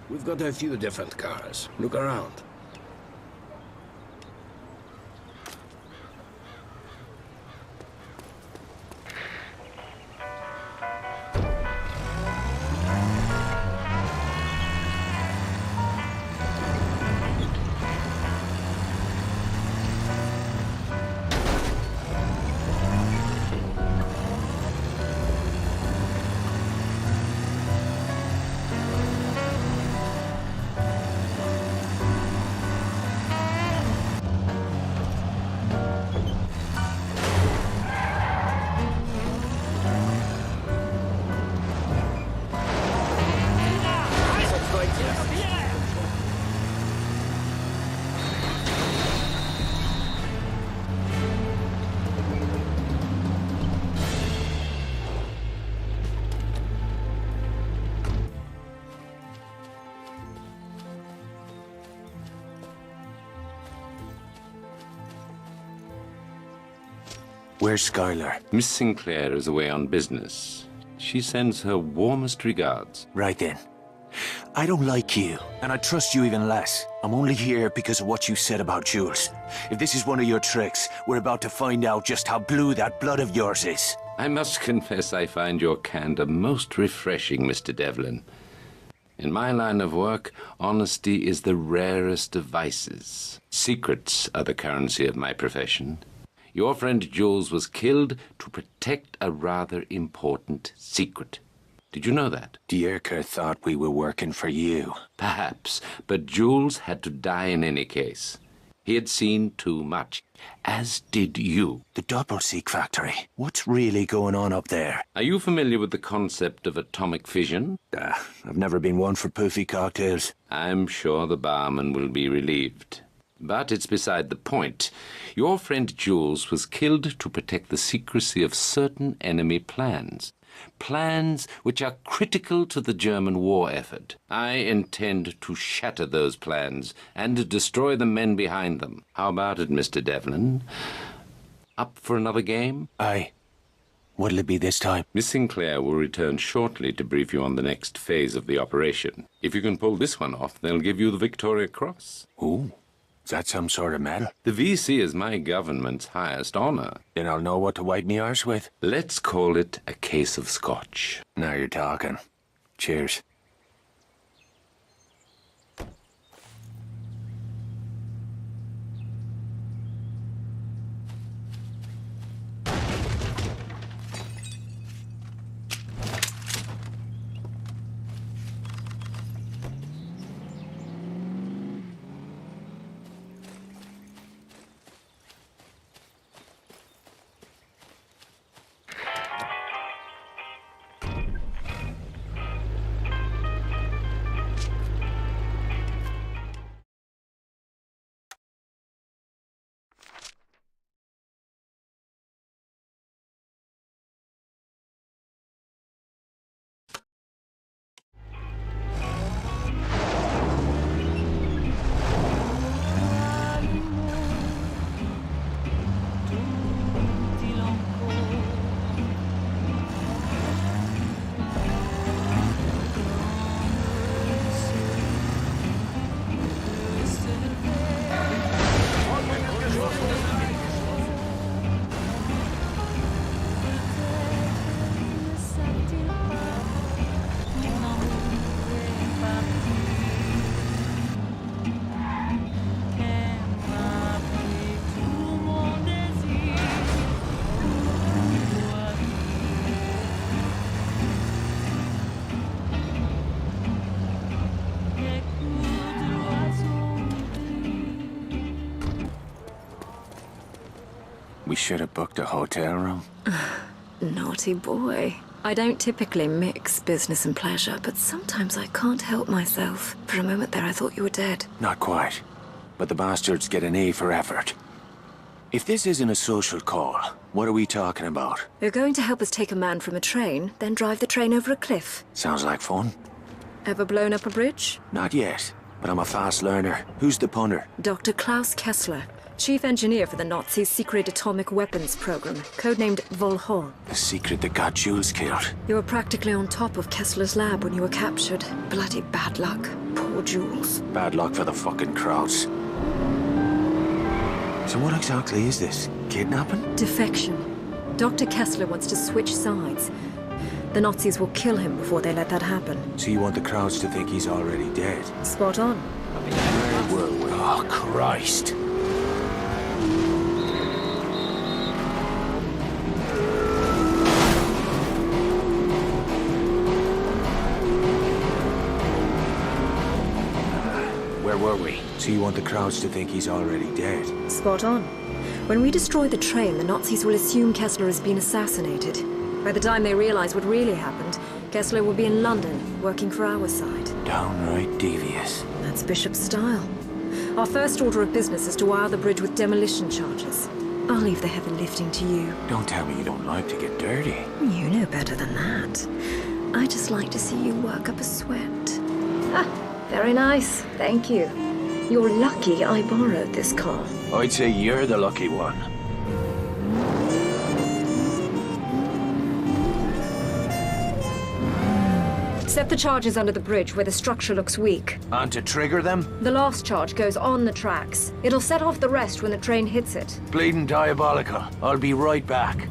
We've got a few different cars. Look around. Where's Skylar? Miss Sinclair is away on business. She sends her warmest regards. Right then. I don't like you, and I trust you even less. I'm only here because of what you said about Jules. If this is one of your tricks, we're about to find out just how blue that blood of yours is. I must confess I find your candor most refreshing, Mr. Devlin. In my line of work, honesty is the rarest of vices. Secrets are the currency of my profession. Your friend Jules was killed to protect a rather important secret. Did you know that? Dierker thought we were working for you. Perhaps, but Jules had to die in any case. He had seen too much, as did you. The Doppelseek factory. What's really going on up there? Are you familiar with the concept of atomic fission? I've never been one for poofy cocktails. I'm sure the barman will be relieved. But it's beside the point. Your friend Jules was killed to protect the secrecy of certain enemy plans. Plans which are critical to the German war effort. I intend to shatter those plans and destroy the men behind them. How about it, Mr. Devlin? Up for another game? Aye. What'll it be this time? Miss Sinclair will return shortly to brief you on the next phase of the operation. If you can pull this one off, they'll give you the Victoria Cross. Ooh. Is that some sort of medal? The VC is my government's highest honor. Then I'll know what to wipe me arse with. Let's call it a case of scotch. Now you're talking. Cheers. We should have booked a hotel room. Naughty boy. I don't typically mix business and pleasure, but sometimes I can't help myself. For a moment there, I thought you were dead. Not quite. But the bastards get an A for effort. If this isn't a social call, what are we talking about? You're going to help us take a man from a train, then drive the train over a cliff. Sounds like fun. Ever blown up a bridge? Not yet, but I'm a fast learner. Who's the punter? Dr. Klaus Kessler, chief engineer for the Nazis' secret atomic weapons program, codenamed Volhol. The secret that got Jules killed. You were practically on top of Kessler's lab when you were captured. Bloody bad luck. Poor or Jules. Bad luck for the fucking crowds. So what exactly is this? Kidnapping? Defection. Dr. Kessler wants to switch sides. The Nazis will kill him before they let that happen. So you want the crowds to think he's already dead? Spot on. Where were we? Oh, Christ. Where were we? So you want the crowds to think he's already dead? Spot on. When we destroy the train, the Nazis will assume Kessler has been assassinated. By the time they realize what really happened, Kessler will be in London, working for our side. Downright devious. That's Bishop's style. Our first order of business is to wire the bridge with demolition charges. I'll leave the heavy lifting to you. Don't tell me you don't like to get dirty. You know better than that. I just like to see you work up a sweat. Ah, very nice. Thank you. You're lucky I borrowed this car. I'd say you're the lucky one. Set the charges under the bridge where the structure looks weak. And to trigger them? The last charge goes on the tracks. It'll set off the rest when the train hits it. Bleeding diabolical. I'll be right back.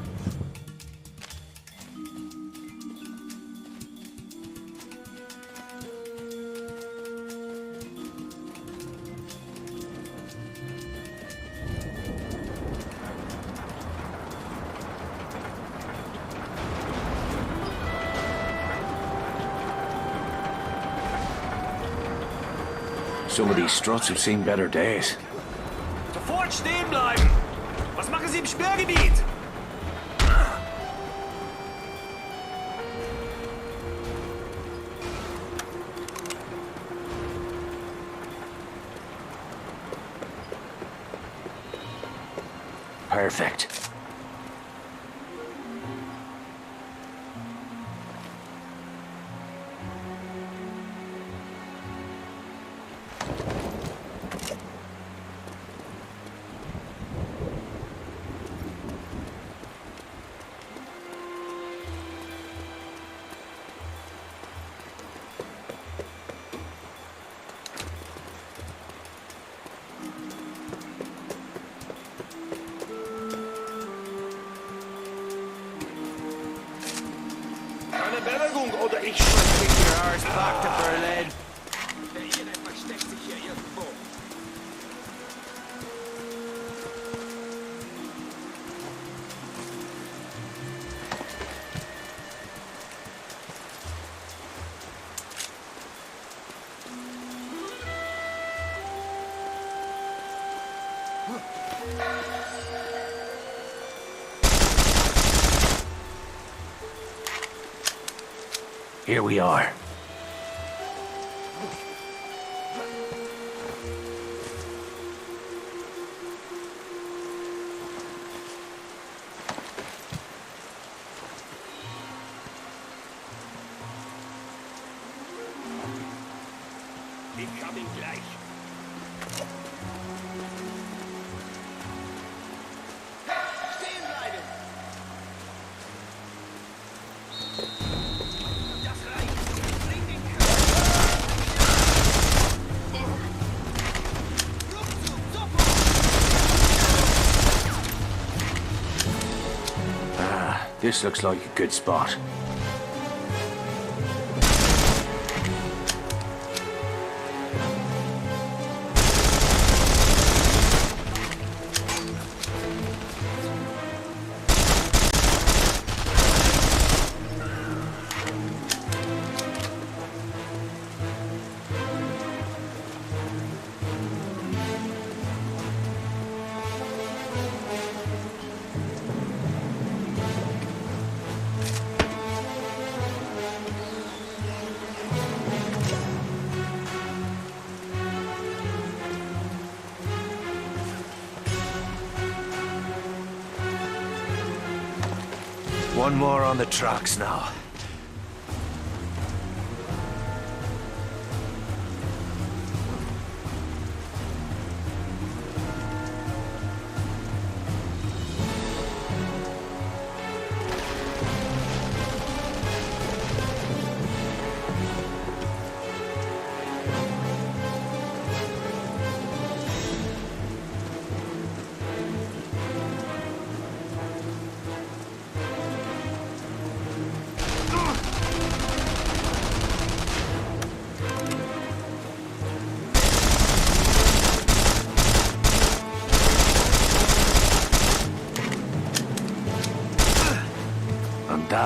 Some of these struts have seen better days. Sofort stehen bleiben! Was machen Sie im Sperrgebiet? Perfect. Eine Bewegung oder ich schmeiß mit your arse back to Berlin. Der Irre versteckt sich hier irgendwo. Here we are. Ich hab ihn gleich. Stehen bleiben! Das reicht! Bring den Rückzug, sofort! Ah, this looks like a good spot. One more on the tracks now.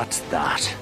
that's that.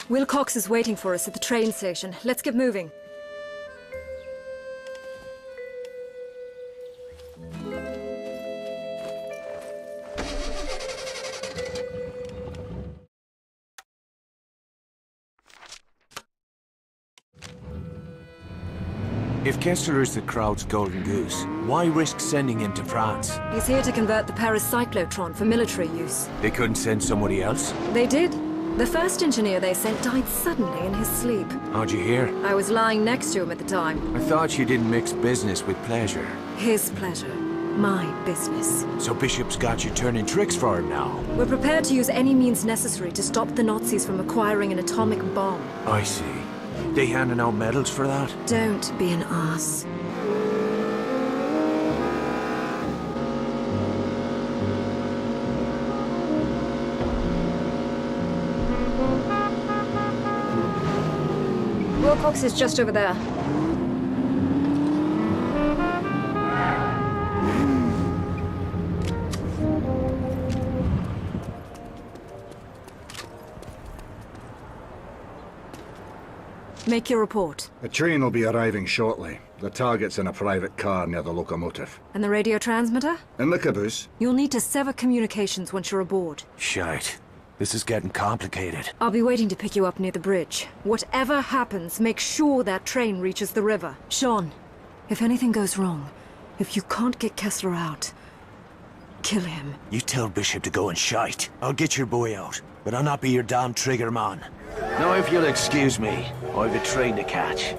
Wilcox is waiting for us at the train station. Let's get moving. If Kessler is the crowd's golden goose, why risk sending him to France? He's here to convert the Paris cyclotron for military use. They couldn't send somebody else? They did. The first engineer they sent died suddenly in his sleep. How'd you hear? I was lying next to him at the time. I thought you didn't mix business with pleasure. His pleasure. My business. So Bishop's got you turning tricks for him now? We're prepared to use any means necessary to stop the Nazis from acquiring an atomic bomb. I see. They handing out medals for that? Don't be an ass. Wilcox is just over there. Make your report. The train will be arriving shortly. The target's in a private car near the locomotive. And the radio transmitter? In the caboose. You'll need to sever communications once you're aboard. Shite. This is getting complicated. I'll be waiting to pick you up near the bridge. Whatever happens, make sure that train reaches the river. Sean, if anything goes wrong, if you can't get Kessler out, kill him. You tell Bishop to go and shite. I'll get your boy out, but I'll not be your damn trigger man. Now, if you'll excuse me, I've a train to catch.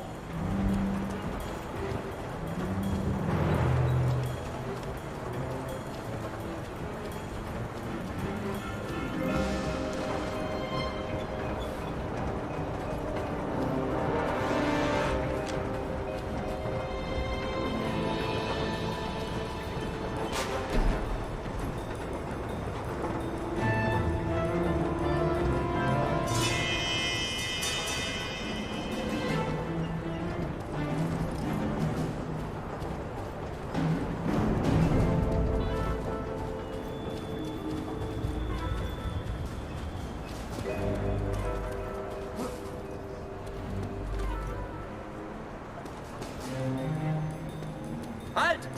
Halt!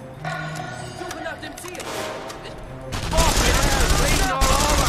Suche nach dem Ziel! Fucking hell, bleeding all over!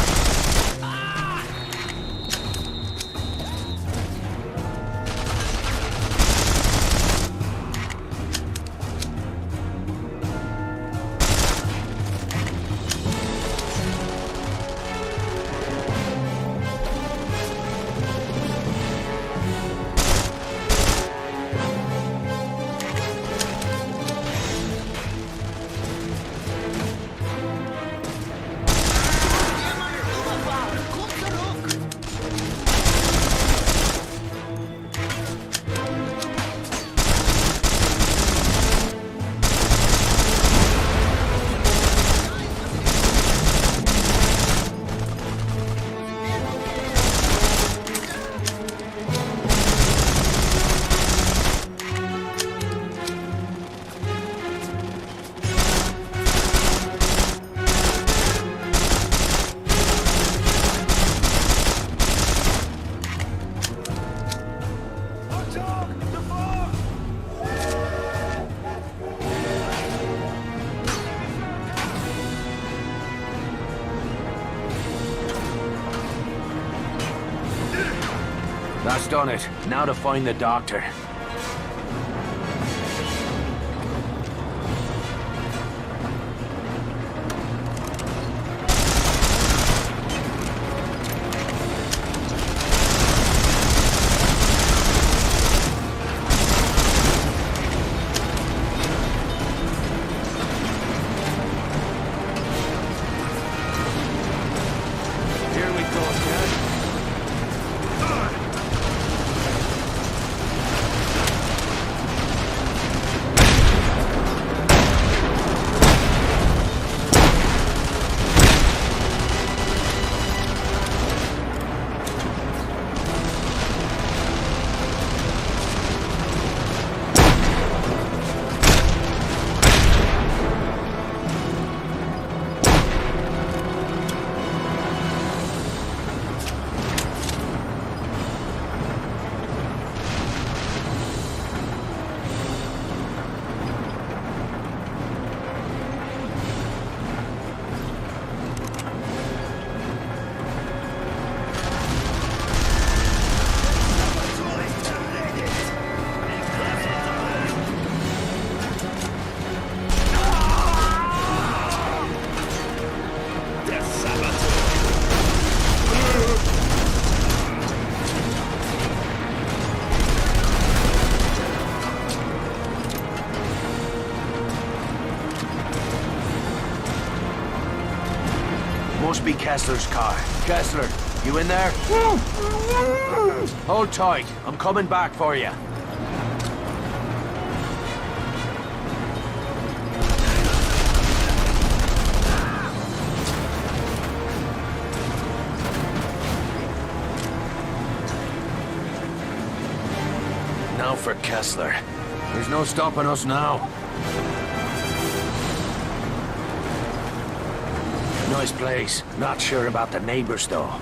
That's done it. Now to find the doctor. Must be Kessler's car. Kessler, you in there? Hold tight. I'm coming back for you. Now for Kessler. There's no stopping us now. Nice place. Not sure about the neighbors, though.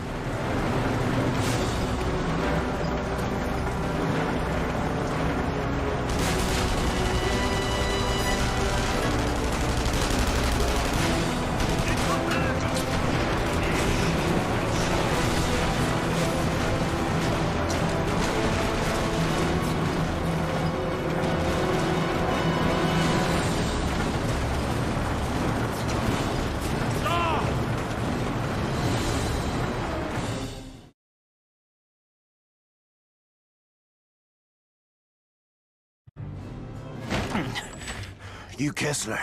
You Kessler.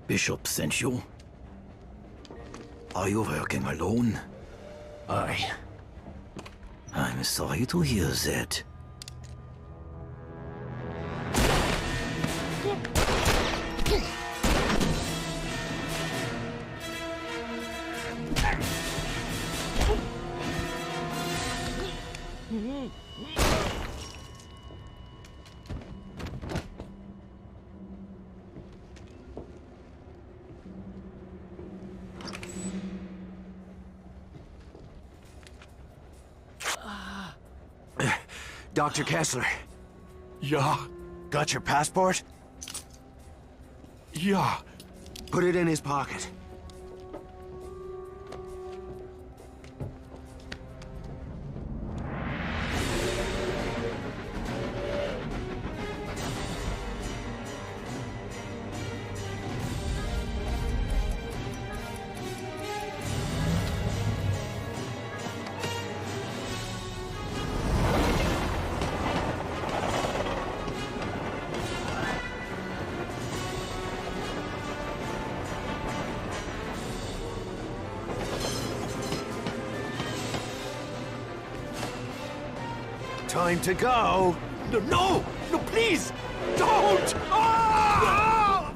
Bishop sent you? Are you working alone? Aye. I'm sorry to hear that. Dr. Kessler. Yeah? Got your passport? Yeah. Put it in his pocket. Time to go. No, please, don't! Ah!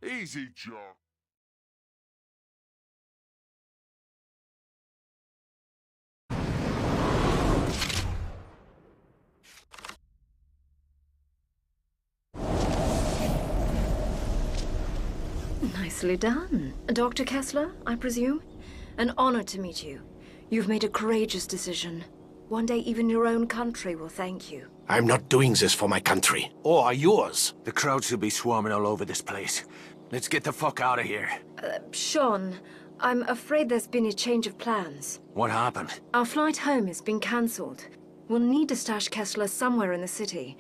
Easy, Joe. Nicely done. Dr. Kessler, I presume? An honor to meet you. You've made a courageous decision. One day even your own country will thank you. I'm not doing this for my country, or yours. The crowd should be swarming all over this place. Let's get the fuck out of here. Sean, I'm afraid there's been a change of plans. What happened? Our flight home has been cancelled. We'll need to stash Kessler somewhere in the city.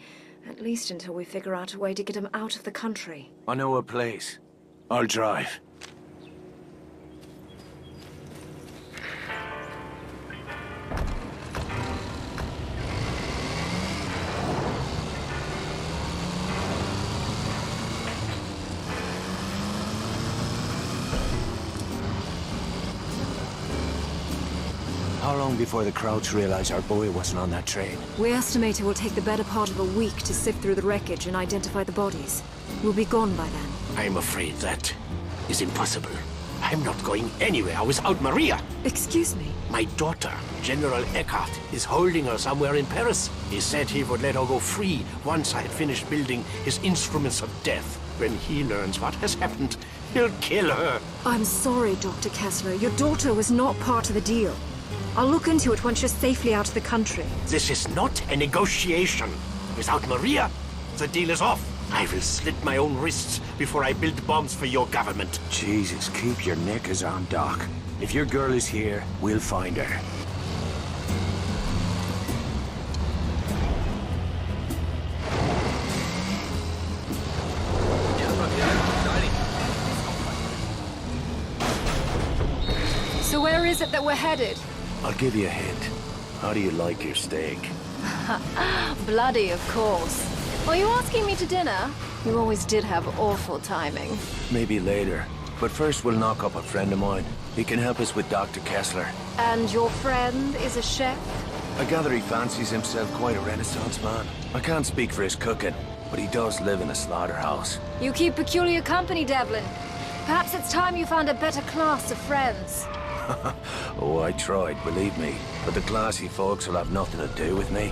At least until we figure out a way to get him out of the country. I know a place. I'll drive. How long before the crowds realize our boy wasn't on that train? We estimate it will take the better part of a week to sift through the wreckage and identify the bodies. We'll be gone by then. I'm afraid that is impossible. I'm not going anywhere without Maria. Excuse me? My daughter, General Eckhart, is holding her somewhere in Paris. He said he would let her go free once I had finished building his instruments of death. When he learns what has happened, he'll kill her. I'm sorry, Dr. Kessler. Your daughter was not part of the deal. I'll look into it once you're safely out of the country. This is not a negotiation. Without Maria, the deal is off. I will slit my own wrists before I build bombs for your government. Jesus, keep your knickers on, Doc. If your girl is here, we'll find her. So where is it that we're headed? I'll give you a hint. How do you like your steak? Bloody, of course. Are you asking me to dinner? You always did have awful timing. Maybe later. But first we'll knock up a friend of mine. He can help us with Dr. Kessler. And your friend is a chef? I gather he fancies himself quite a Renaissance man. I can't speak for his cooking, but he does live in a slaughterhouse. You keep peculiar company, Devlin. Perhaps it's time you found a better class of friends. Oh, I tried, believe me. But the classy folks will have nothing to do with me.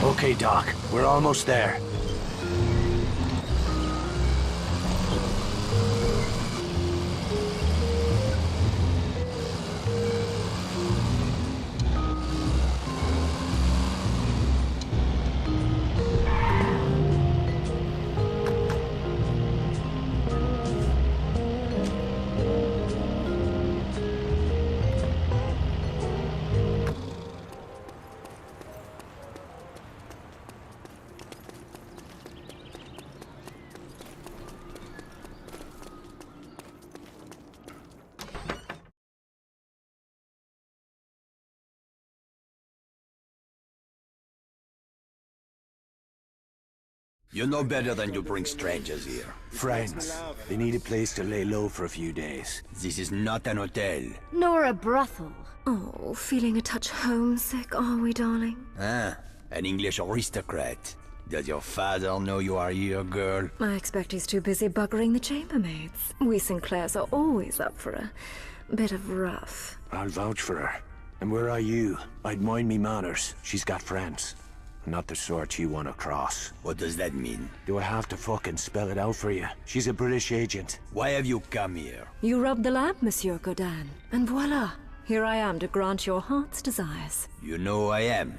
Okay, Doc. We're almost there. You know better than to bring strangers here. Friends. They need a place to lay low for a few days. This is not an hotel. Nor a brothel. Oh, feeling a touch homesick, are we, darling? Ah, an English aristocrat. Does your father know you are here, girl? I expect he's too busy buggering the chambermaids. We Sinclairs are always up for a bit of rough. I'll vouch for her. And where are you? I'd mind me manners. She's got friends. Not the sort you want to cross. What does that mean? Do I have to fucking spell it out for you? She's a British agent. Why have you come here? You rubbed the lamp, Monsieur Godin, and voila! Here I am to grant your heart's desires. You know who I am.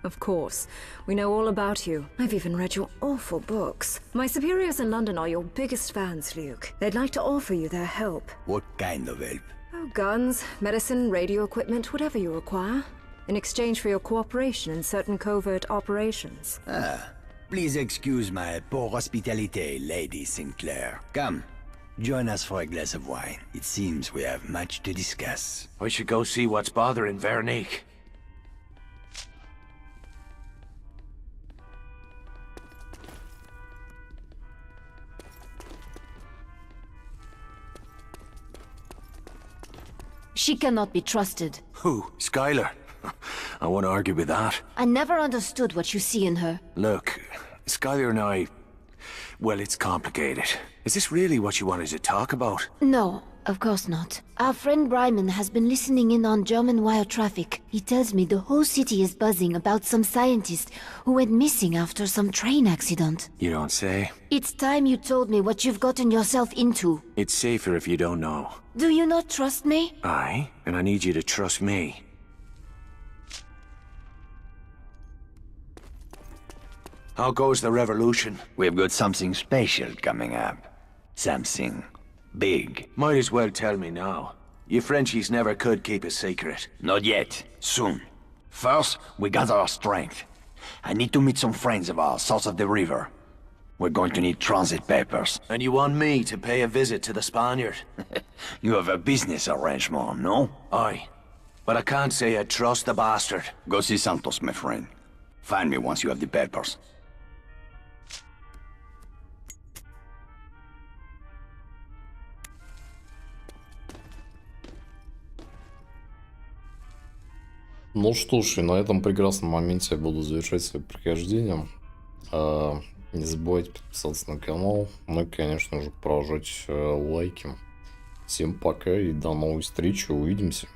Of course. We know all about you. I've even read your awful books. My superiors in London are your biggest fans, Luke. They'd like to offer you their help. What kind of help? Oh, guns, medicine, radio equipment, whatever you require. In exchange for your cooperation in certain covert operations. Ah, please excuse my poor hospitality, Lady Sinclair. Come, join us for a glass of wine. It seems we have much to discuss. I should go see what's bothering Veronique. She cannot be trusted. Who? Skylar? I won't argue with that. I never understood what you see in her. Look, Skylar and I... Well, it's complicated. Is this really what you wanted to talk about? No, of course not. Our friend Bryman has been listening in on German wire traffic. He tells me the whole city is buzzing about some scientist who went missing after some train accident. You don't say. It's time you told me what you've gotten yourself into. It's safer if you don't know. Do you not trust me? Aye, and I need you to trust me. How goes the revolution? We've got something special coming up. Something big. Might as well tell me now. You Frenchies never could keep a secret. Not yet. Soon. First, we gather our strength. I need to meet some friends of ours south of the river. We're going to need transit papers. And you want me to pay a visit to the Spaniard? You have a business arrangement, no? Aye. But I can't say I trust the bastard. Go see Santos, my friend. Find me once you have the papers. Ну что ж, и на этом прекрасном моменте я буду завершать свое прохождение. Не забывайте подписаться на канал, ну и, конечно же, прожать лайки. Всем пока и до новой встречи, увидимся.